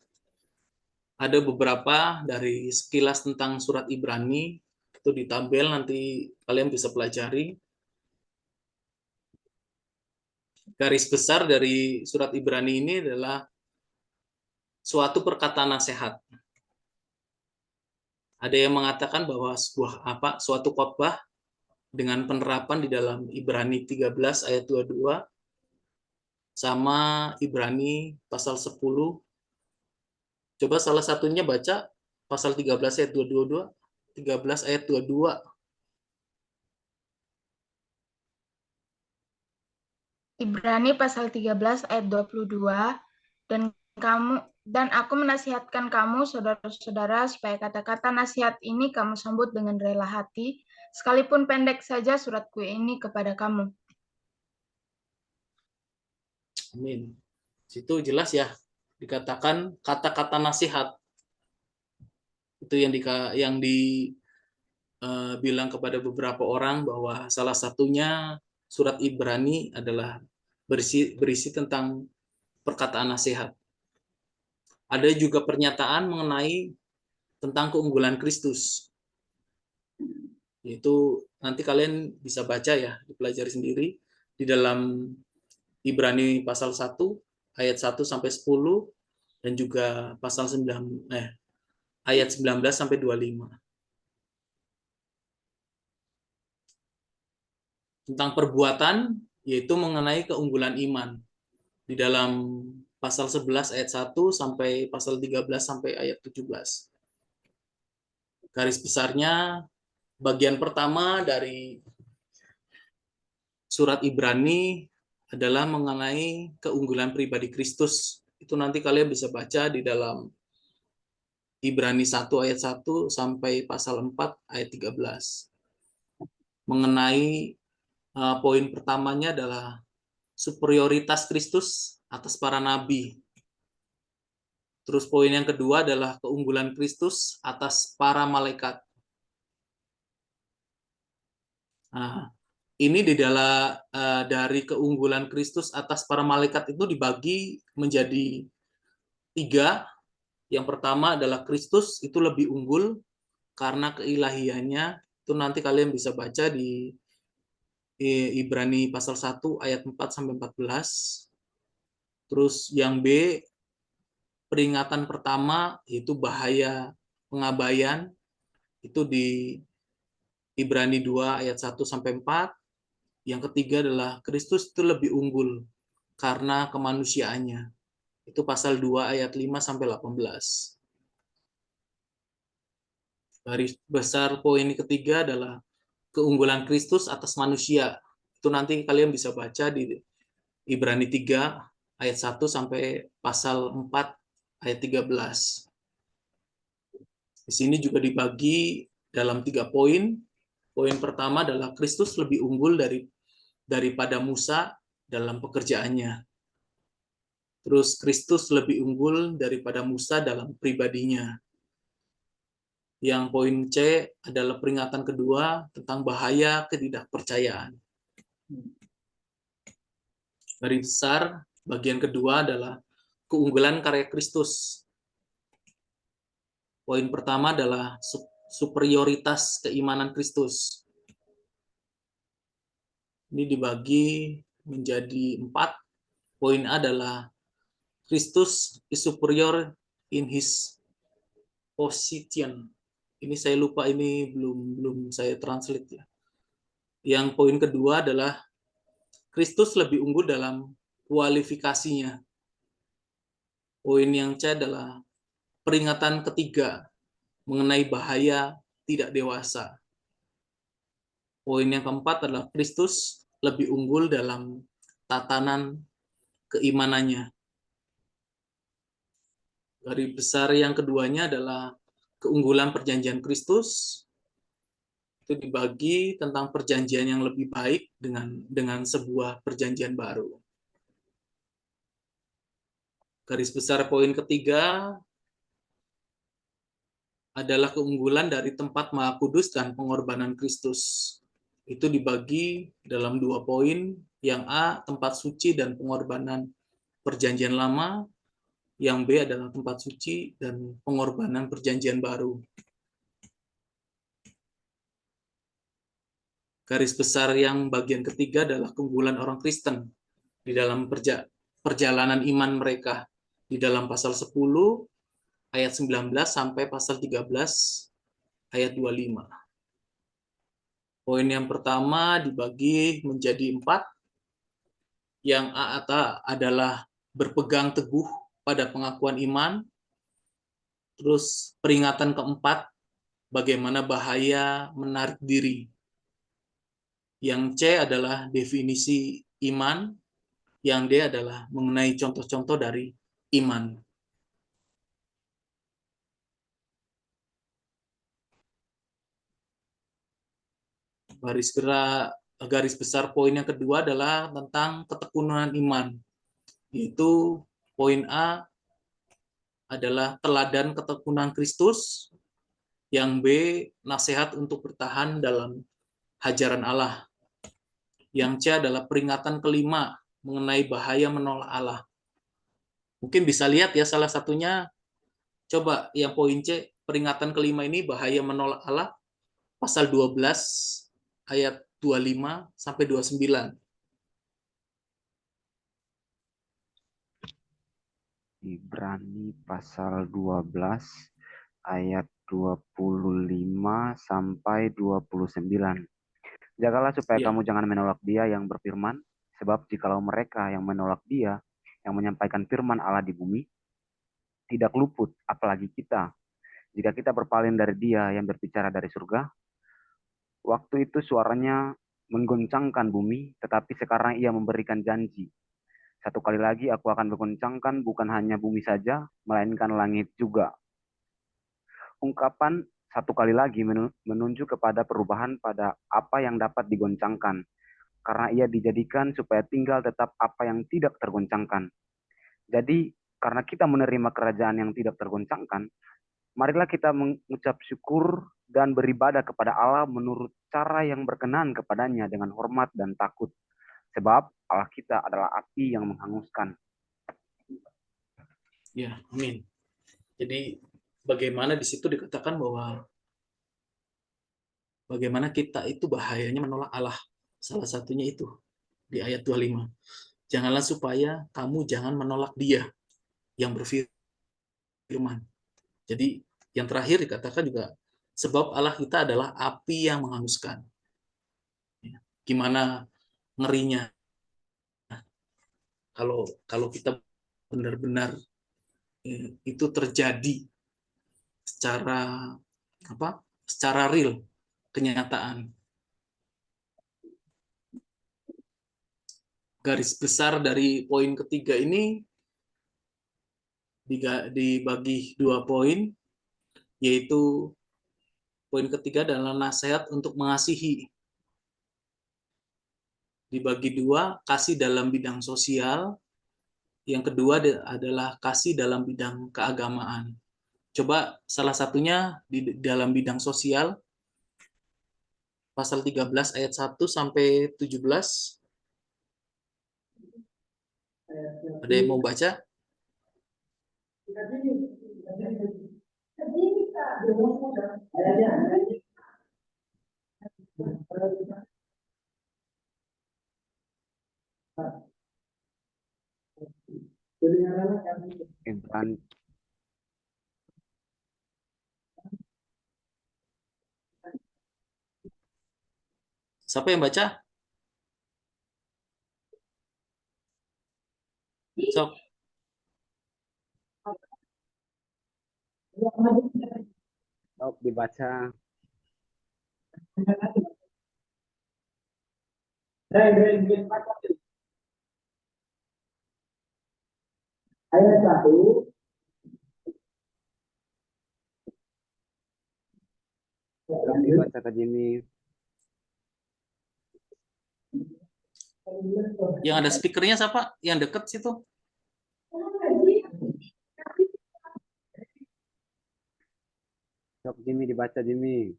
Speaker 2: ada beberapa dari sekilas tentang surat Ibrani, itu di tabel, nanti kalian bisa pelajari. Garis besar dari surat Ibrani ini adalah suatu perkataan nasihat. Ada yang mengatakan bahwa suatu khotbah dengan penerapan di dalam Ibrani 13 ayat 22 sama Ibrani pasal 10. Coba salah satunya baca pasal 13 ayat 22, 13 ayat 22.
Speaker 5: Ibrani pasal 13 ayat 22, dan aku menasihatkan kamu, saudara-saudara, supaya kata-kata nasihat ini kamu sambut dengan rela hati, sekalipun pendek saja suratku ini kepada kamu.
Speaker 2: Amin. Situ jelas ya, dikatakan kata-kata nasihat. Itu yang dibilang kepada beberapa orang bahwa salah satunya surat Ibrani adalah berisi tentang perkataan nasihat. Ada juga pernyataan mengenai tentang keunggulan Kristus. Yaitu nanti kalian bisa baca ya, dipelajari sendiri di dalam Ibrani pasal 1 ayat 1 sampai 10 dan juga pasal ayat 19 sampai 25. Tentang perbuatan, yaitu mengenai keunggulan iman. Di dalam pasal 11 ayat 1 sampai pasal 13 sampai ayat 17. Garis besarnya, bagian pertama dari surat Ibrani adalah mengenai keunggulan pribadi Kristus. Itu nanti kalian bisa baca di dalam Ibrani 1 ayat 1 sampai pasal 4 ayat 13. Mengenai poin pertamanya adalah superioritas Kristus atas para nabi. Terus poin yang kedua adalah keunggulan Kristus atas para malaikat. Nah, ini dari keunggulan Kristus atas para malaikat itu dibagi menjadi 3. Yang pertama adalah Kristus itu lebih unggul karena keilahiannya. Itu nanti kalian bisa baca di Ibrani pasal 1 ayat 4 sampai 14. Terus yang B, peringatan pertama yaitu bahaya pengabaian, itu di Ibrani 2 ayat 1 sampai 4. Yang ketiga adalah Kristus itu lebih unggul karena kemanusiaannya. Itu pasal 2 ayat 5 sampai 18. Garis besar poin ketiga adalah keunggulan Kristus atas manusia. Itu nanti kalian bisa baca di Ibrani 3 ayat 1 sampai pasal 4 ayat 13. Di sini juga dibagi dalam 3 poin. Poin pertama adalah Kristus lebih unggul daripada Musa dalam pekerjaannya. Terus Kristus lebih unggul daripada Musa dalam pribadinya. Yang poin C adalah peringatan kedua tentang bahaya ketidakpercayaan. Garis besar, bagian kedua adalah keunggulan karya Kristus. Poin pertama adalah superioritas keimanan Kristus. Ini dibagi menjadi 4. Poin A adalah Kristus is superior in his position. Ini saya lupa, ini belum saya translate ya. Yang poin kedua adalah Kristus lebih unggul dalam kualifikasinya. Poin yang C adalah peringatan ketiga mengenai bahaya tidak dewasa. Poin yang keempat adalah Kristus lebih unggul dalam tatanan keimanannya. Garis besar yang keduanya adalah keunggulan perjanjian Kristus. Itu dibagi tentang perjanjian yang lebih baik dengan sebuah perjanjian baru. Garis besar poin ketiga adalah keunggulan dari tempat Maha Kudus dan pengorbanan Kristus. Itu dibagi dalam 2 poin. Yang A, tempat suci dan pengorbanan perjanjian lama, yang B adalah tempat suci, dan pengorbanan perjanjian baru. Garis besar yang bagian ketiga adalah keunggulan orang Kristen di dalam perjalanan iman mereka di dalam pasal 10 ayat 19 sampai pasal 13 ayat 25. Poin yang pertama dibagi menjadi 4. Yang A adalah berpegang teguh pada pengakuan iman. Terus peringatan keempat, bagaimana bahaya menarik diri. Yang C adalah definisi iman. Yang D adalah mengenai contoh-contoh dari iman. Garis besar poin yang kedua adalah tentang ketekunan iman. Yaitu poin A adalah teladan ketekunan Kristus. Yang B, nasihat untuk bertahan dalam hajaran Allah. Yang C adalah peringatan kelima mengenai bahaya menolak Allah. Mungkin bisa lihat ya salah satunya, coba yang poin C, peringatan kelima ini bahaya menolak Allah, pasal 12 ayat 25 sampai 29.
Speaker 4: Ibrani pasal 12 ayat 25 sampai 29. Jagalah supaya
Speaker 2: Ya.
Speaker 4: kamu jangan menolak Dia yang berfirman, sebab jikalau mereka yang menolak Dia yang menyampaikan firman Allah di bumi tidak luput, apalagi kita, jika kita berpaling dari Dia yang berbicara dari surga. Waktu itu suaranya menggoncangkan bumi, tetapi sekarang Ia memberikan janji. Satu kali lagi aku akan menggoncangkan bukan hanya bumi saja, melainkan langit juga. Ungkapan satu kali lagi menunjuk kepada perubahan pada apa yang dapat digoncangkan, karena ia dijadikan supaya tinggal tetap apa yang tidak tergoncangkan. Jadi, karena kita menerima kerajaan yang tidak tergoncangkan, marilah kita mengucap syukur dan beribadah kepada Allah menurut cara yang berkenan kepadanya dengan hormat dan takut. Sebab Allah kita adalah api yang menghanguskan.
Speaker 2: Ya, amin. Jadi bagaimana di situ dikatakan bahwa bagaimana kita itu bahayanya menolak Allah. Salah satunya itu di ayat 25. Janganlah supaya kamu jangan menolak Dia yang berfirman. Jadi yang terakhir dikatakan juga sebab Allah kita adalah api yang menghanguskan. Gimana ngerinya kalau kita benar-benar itu terjadi secara apa? Secara real, kenyataan. Garis besar dari poin ketiga ini dibagi 2 poin, yaitu poin ketiga adalah nasihat untuk mengasihi. Dibagi 2, kasih dalam bidang sosial. Yang kedua adalah kasih dalam bidang keagamaan. Coba salah satunya di dalam bidang sosial, pasal 13 ayat 1 sampai 17. Ada yang mau baca?
Speaker 4: Ibrani
Speaker 2: Siapa yang baca? Sok.
Speaker 4: dibaca.
Speaker 7: Ayat 1.
Speaker 4: Dibaca Kak Jimmy.
Speaker 2: Yang ada speakernya siapa? Yang deket situ?
Speaker 4: Sok Jimmy dibaca Jimmy.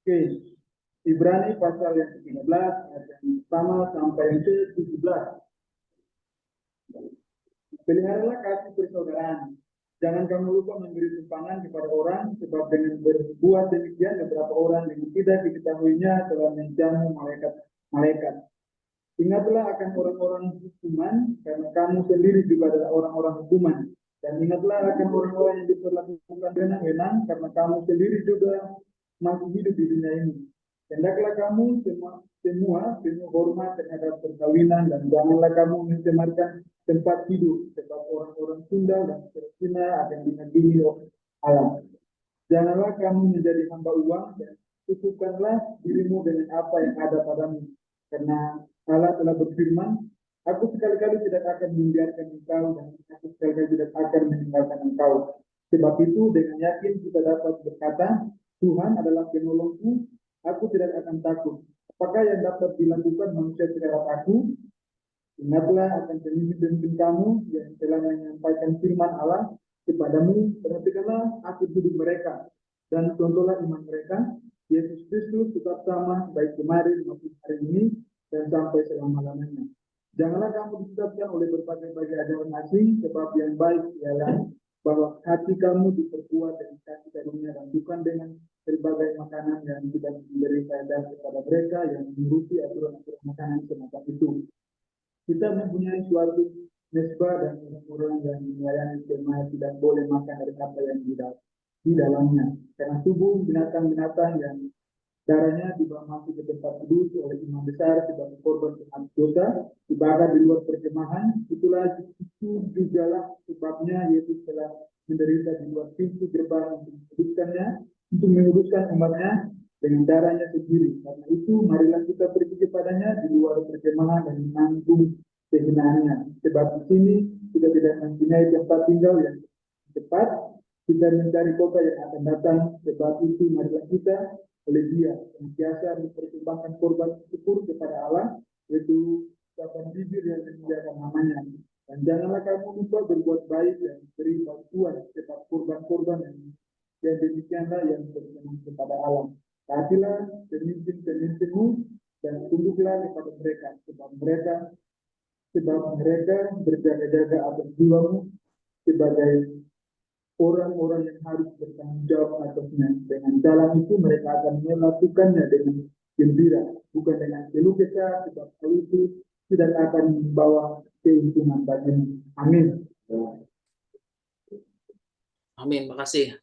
Speaker 7: Oke, Ibrani pasal yang ke-13 ayat yang pertama sampai yang ke-17. Peliharalah kasih persaudaraan. Jangan kamu lupa memberi tumpangan kepada orang, sebab dengan berbuat demikian beberapa orang yang tidak diketahuinya telah menjamu malaikat. Ingatlah akan orang-orang hukuman, karena kamu sendiri juga adalah orang-orang hukuman. Dan ingatlah akan orang-orang yang diperlakukan wenang-wenang, karena kamu sendiri juga masih hidup di dunia ini. Hendaklah kamu semua penuh hormat terhadap perkawinan, dan janganlah kamu mencemarkan tempat tidur, sebab orang-orang Sunda dan Cina ada yang menghakimi Allah. Janganlah kamu menjadi hamba uang, dan cukupkanlah dirimu dengan apa yang ada padamu. Karena Allah telah berfirman, aku sekali-kali tidak akan membiarkan engkau, dan aku sekali-kali tidak akan meninggalkan engkau. Sebab itu dengan yakin kita dapat berkata, Tuhan adalah penolongku, aku tidak akan takut. Apakah yang dapat dilakukan manusia terhadap aku? Ingatlah akan pemimpin-pemimpin kamu yang telah menyampaikan firman Allah kepadamu, perhatikanlah akhir hidup mereka, dan contohlah iman mereka. Yesus Kristus tetap sama, baik kemarin maupun hari ini, dan sampai selama-lamanya. Janganlah kamu disesatkan oleh berbagai ajaran asing, sebab yang baik ialah bahwa hati kamu diperkuat dengan kasih karunia, dan bukan dengan berbagai makanan yang tidak memberi faedah kepada mereka yang menuruti aturan-aturan makanan semacam itu. Kita mempunyai suatu mesbah, dan orang-orang yang melayani jemaat tidak boleh makan dari apa yang di dalamnya, karena tubuh binatang-binatang yang darahnya dibawa masuk ke tempat kudus oleh imam besar sebagai korban penghapus dosa dibakar di luar perkemahan. Itu jugalah sebabnya Yesus telah menderita di luar pintu gerbang untuk menguduskan umatnya dengan darahnya sendiri. Karena itu marilah kita pergi kepadanya di luar perkemahan dan menanggung kehinaannya. Sebab di sini kita tidak mempunyai tempat tinggal yang tepat, kita mencari kota yang akan datang. Sebab itu marilah kita oleh Dia senantiasa mempersembahkan korban syukur kepada Allah, yaitu ucapan bibir yang memuliakan namanya. Dan janganlah kamu lupa berbuat baik dan beri bantuan sebab korban-korban yang demikianlah yang berkenan kepada Allah. Taatilah pemimpin-pemimpinmu dan tunduklah kepada mereka, sebab mereka berjaga-jaga atas jiwamu sebagai orang-orang yang harus bertanggung jawab atasnya. Dengan jalan itu mereka akan melakukannya dengan gembira, bukan dengan keluh kesah, sebab hal itu tidak akan membawa keuntungan bagimu. Amin.
Speaker 2: Amin, makasih.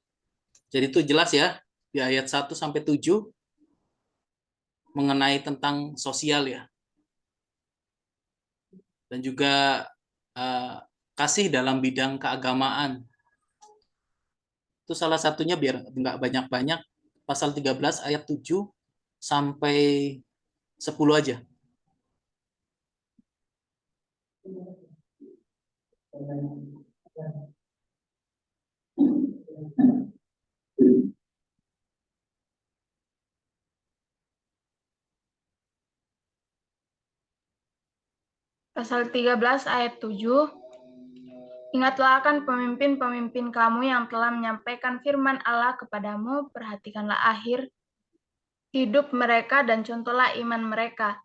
Speaker 2: Jadi itu jelas ya, di ayat 1 sampai 7 mengenai tentang sosial ya. Dan juga kasih dalam bidang keagamaan. Itu salah satunya biar nggak banyak-banyak, pasal 13 ayat 7 sampai 10 aja.
Speaker 5: Pasal 13 ayat 7. Ingatlah akan pemimpin-pemimpin kamu yang telah menyampaikan firman Allah kepadamu, perhatikanlah akhir hidup mereka dan contohlah iman mereka.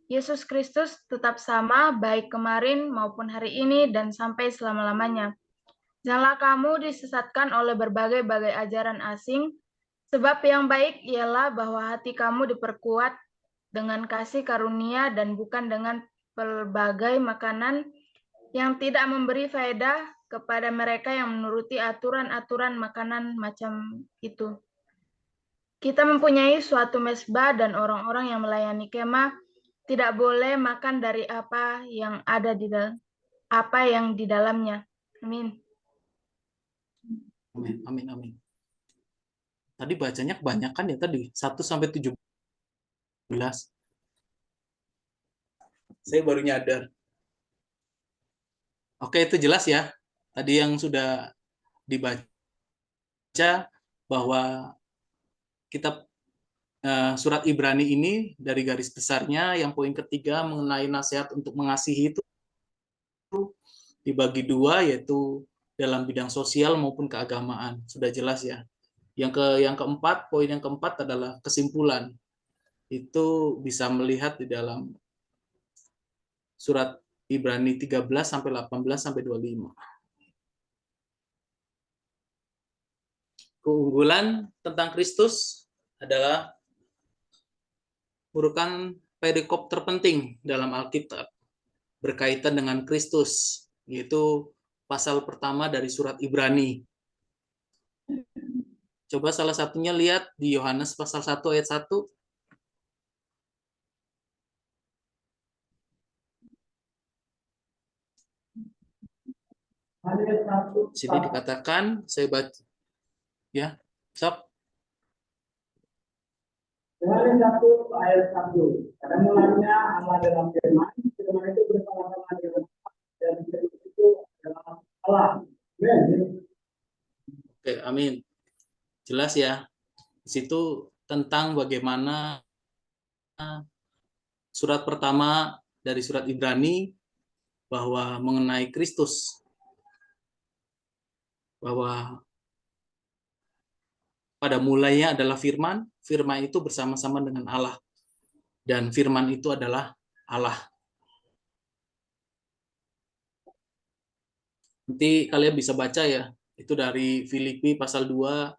Speaker 5: Yesus Kristus tetap sama, baik kemarin maupun hari ini dan sampai selama-lamanya. Janganlah kamu disesatkan oleh berbagai ajaran asing, sebab yang baik ialah bahwa hati kamu diperkuat dengan kasih karunia dan bukan dengan berbagai makanan yang tidak memberi faedah kepada mereka yang menuruti aturan-aturan makanan macam itu. Kita mempunyai suatu mesbah dan orang-orang yang melayani kemah tidak boleh makan dari apa yang ada di dalamnya. Amin.
Speaker 2: Amin, amin, amin. Tadi bacanya kebanyakan ya tadi, 1 sampai 17. Saya baru nyadar. Oke, itu jelas ya. Tadi yang sudah dibaca bahwa kitab surat Ibrani ini dari garis besarnya yang poin ketiga mengenai nasihat untuk mengasihi itu dibagi dua, yaitu dalam bidang sosial maupun keagamaan. Sudah jelas ya. Yang keempat, poin yang keempat adalah kesimpulan. Itu bisa melihat di dalam surat Ibrani 13 sampai 18 sampai 25. Keunggulan tentang Kristus adalah merupakan perikop terpenting dalam Alkitab berkaitan dengan Kristus, yaitu pasal pertama dari surat Ibrani. Coba salah satunya lihat di Yohanes pasal 1 ayat 1.
Speaker 7: Ayat 1.
Speaker 2: Di sini dikatakan, saya baca ya, sok.
Speaker 7: Yohanes 1 ayat 1. Pada mulanya Allah dalam firman, firman itu bersama-sama dengan Allah, dan firman itu adalah Allah. Amin.
Speaker 2: Oke, amin. Jelas ya. Di situ tentang bagaimana surat pertama dari surat Ibrani bahwa mengenai Kristus, bahwa pada mulanya adalah firman, firman itu bersama-sama dengan Allah, dan firman itu adalah Allah. Nanti kalian bisa baca ya, itu dari Filipi pasal 2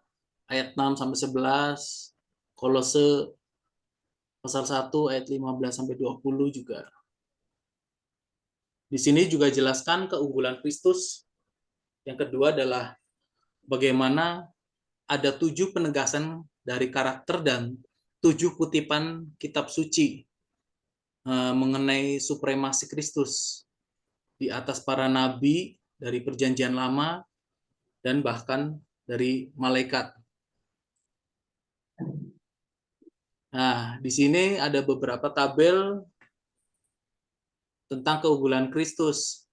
Speaker 2: ayat 6 sampai 11, Kolose pasal 1 ayat 15 sampai 20 juga. Di sini juga jelaskan keunggulan Kristus. Yang kedua adalah bagaimana ada 7 penegasan dari karakter dan 7 kutipan kitab suci mengenai supremasi Kristus di atas para nabi dari perjanjian lama dan bahkan dari malaikat. Nah, di sini ada beberapa tabel tentang keunggulan Kristus.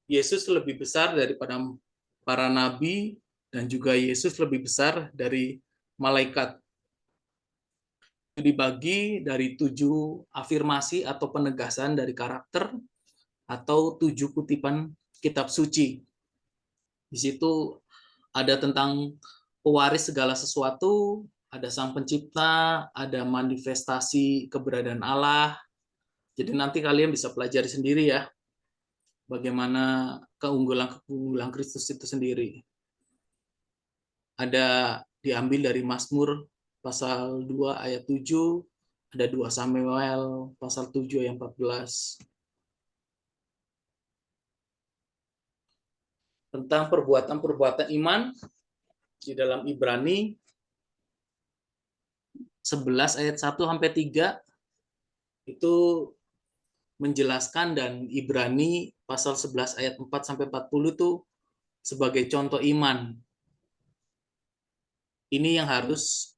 Speaker 2: Yesus lebih besar daripada para nabi dan juga Yesus lebih besar dari malaikat. Dibagi dari 7 afirmasi atau penegasan dari karakter atau 7 kutipan kitab suci. Di situ ada tentang pewaris segala sesuatu, ada sang pencipta, ada manifestasi keberadaan Allah. Jadi nanti kalian bisa pelajari sendiri ya, bagaimana keunggulan Kristus itu sendiri. Ada diambil dari Mazmur pasal 2 ayat 7, ada 2 Samuel pasal 7 ayat 14. Tentang perbuatan-perbuatan iman di dalam Ibrani 11 ayat 1 sampai 3 itu menjelaskan, dan Ibrani pasal 11 ayat 4 sampai 40 itu sebagai contoh iman. Ini yang harus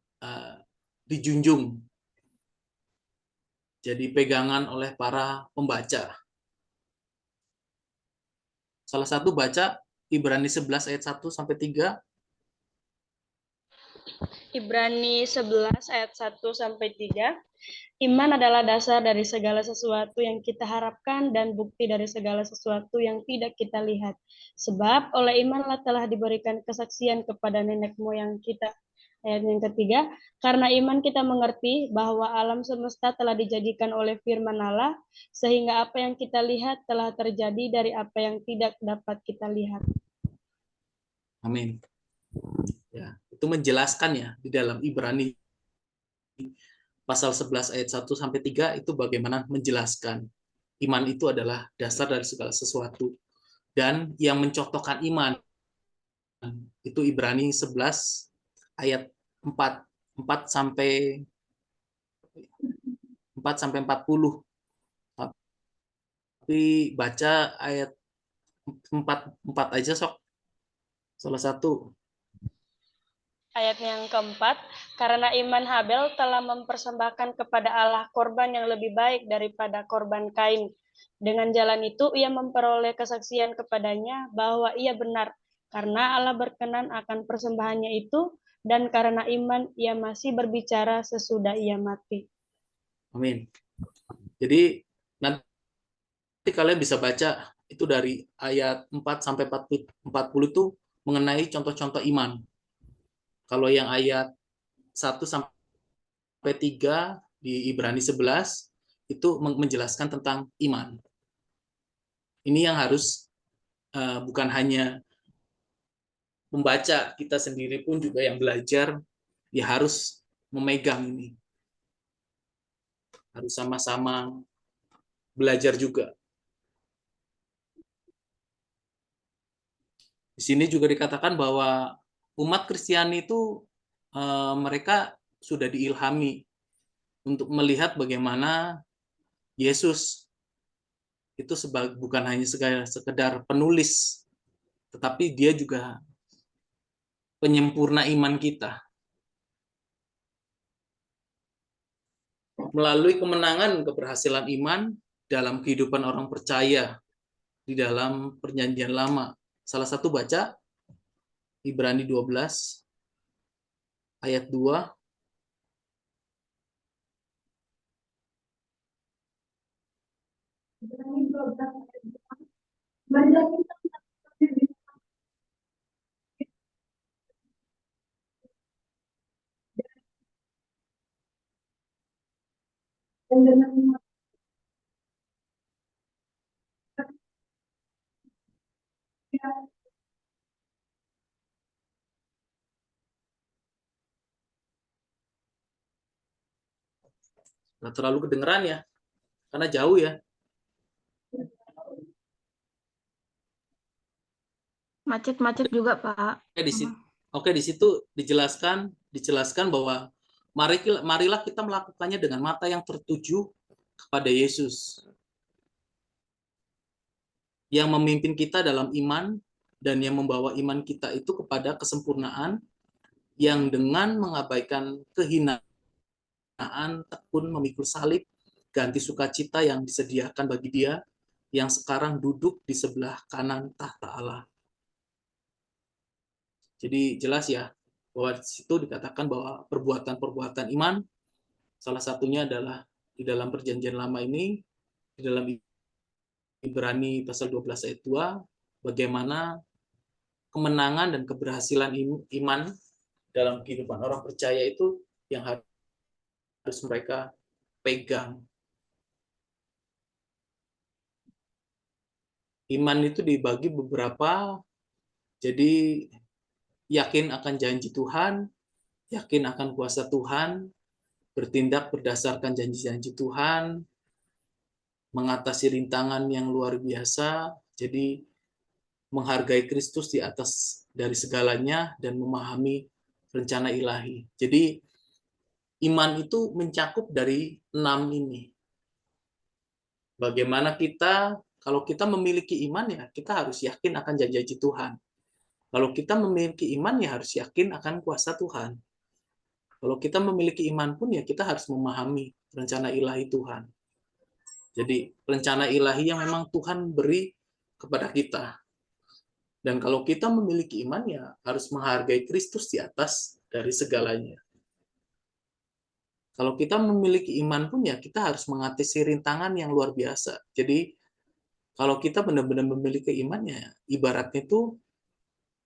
Speaker 2: dijunjung, jadi pegangan oleh para pembaca. Salah satu baca Ibrani 11 ayat 1 sampai 3.
Speaker 8: Ibrani 11 ayat 1 sampai 3. Iman adalah dasar dari segala sesuatu yang kita harapkan dan bukti dari segala sesuatu yang tidak kita lihat. Sebab oleh imanlah telah diberikan kesaksian kepada nenek moyang kita. Ayat yang ketiga, karena iman kita mengerti bahwa alam semesta telah dijadikan oleh firman Allah, sehingga apa yang kita lihat telah terjadi dari apa yang tidak dapat kita lihat.
Speaker 2: Amin. Ya, itu menjelaskan ya di dalam Ibrani pasal 11 ayat 1 sampai 3 itu bagaimana menjelaskan iman itu adalah dasar dari segala sesuatu, dan yang mencontohkan iman itu Ibrani 11 ayat 4 sampai 40. Tapi baca ayat 4 aja sok. Salah satu.
Speaker 8: Ayat yang keempat, karena iman Habel telah mempersembahkan kepada Allah korban yang lebih baik daripada korban Kain. Dengan jalan itu ia memperoleh kesaksian kepadanya bahwa ia benar, karena Allah berkenan akan persembahannya itu, dan karena iman ia masih berbicara sesudah ia mati.
Speaker 2: Amin. Jadi nanti kalian bisa baca itu dari ayat 4 sampai 40 itu mengenai contoh-contoh iman. Kalau yang ayat 1 sampai 3 di Ibrani 11 itu menjelaskan tentang iman. Ini yang harus bukan hanya membaca, kita sendiri pun juga yang belajar ya harus memegang ini. Harus sama-sama belajar juga. Di sini juga dikatakan bahwa umat Kristiani itu mereka sudah diilhami untuk melihat bagaimana Yesus itu bukan hanya sekedar penulis, tetapi dia juga penyempurna iman kita. Melalui kemenangan keberhasilan iman dalam kehidupan orang percaya di dalam Perjanjian Lama. Salah satu baca Ibrani 12 ayat 2.
Speaker 6: Dan dengan
Speaker 2: Nggak terlalu kedengeran ya, karena jauh ya.
Speaker 5: Macet-macet juga, Pak.
Speaker 2: Oke, di situ dijelaskan bahwa marilah kita melakukannya dengan mata yang tertuju kepada Yesus, yang memimpin kita dalam iman dan yang membawa iman kita itu kepada kesempurnaan, yang dengan mengabaikan kehinaan tekun memikul salib, ganti sukacita yang disediakan bagi Dia yang sekarang duduk di sebelah kanan tahta Allah. Jadi jelas ya bahwa di situ dikatakan bahwa perbuatan-perbuatan iman salah satunya adalah di dalam Perjanjian Lama ini, di dalam Ibrani pasal 12 ayat 2, bagaimana kemenangan dan keberhasilan iman dalam kehidupan orang percaya itu yang harus mereka pegang. Iman itu dibagi beberapa, jadi yakin akan janji Tuhan, yakin akan kuasa Tuhan, bertindak berdasarkan janji-janji Tuhan, mengatasi rintangan yang luar biasa, jadi menghargai Kristus di atas dari segalanya dan memahami rencana ilahi. Jadi iman itu mencakup dari 6 ini. Bagaimana kita, kalau kita memiliki iman ya kita harus yakin akan janji-janji Tuhan. Kalau kita memiliki iman ya harus yakin akan kuasa Tuhan. Kalau kita memiliki iman pun ya kita harus memahami rencana ilahi Tuhan. Jadi rencana ilahi yang memang Tuhan beri kepada kita. Dan kalau kita memiliki iman ya harus menghargai Kristus di atas dari segalanya. Kalau kita memiliki iman pun ya kita harus mengatasi rintangan yang luar biasa. Jadi kalau kita benar-benar memiliki iman ya ibaratnya itu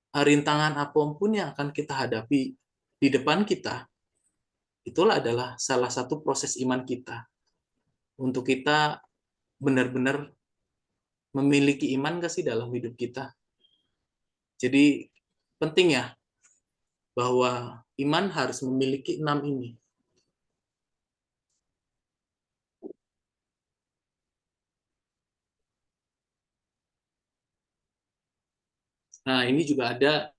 Speaker 2: rintangan apapun yang akan kita hadapi di depan kita, itulah adalah salah satu proses iman kita. Untuk kita benar-benar memiliki iman nggak sih dalam hidup kita? Jadi penting ya bahwa iman harus memiliki 6 ini. Nah, ini juga ada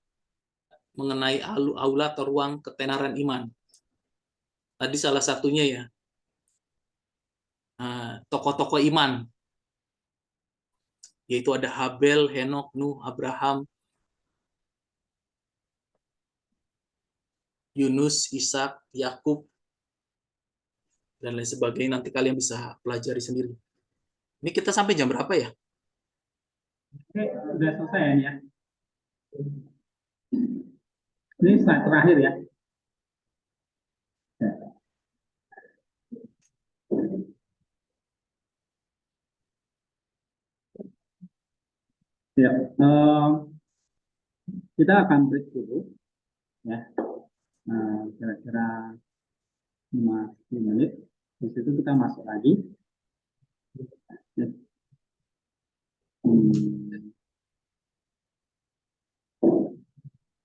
Speaker 2: mengenai aula atau ruang ketenaran iman. Tadi salah satunya ya, tokoh-tokoh iman, yaitu ada Habel, Henok, Nuh, Abraham, Yunus, Ishak, Yakub, dan lain sebagainya. Nanti kalian bisa pelajari sendiri. Ini kita sampai jam berapa ya?
Speaker 1: Oke, udah selesai ya ini ya. Ini slide terakhir ya. Ya, Kita akan break dulu, ya, kira-kira 5 menit. Di situ kita masuk lagi.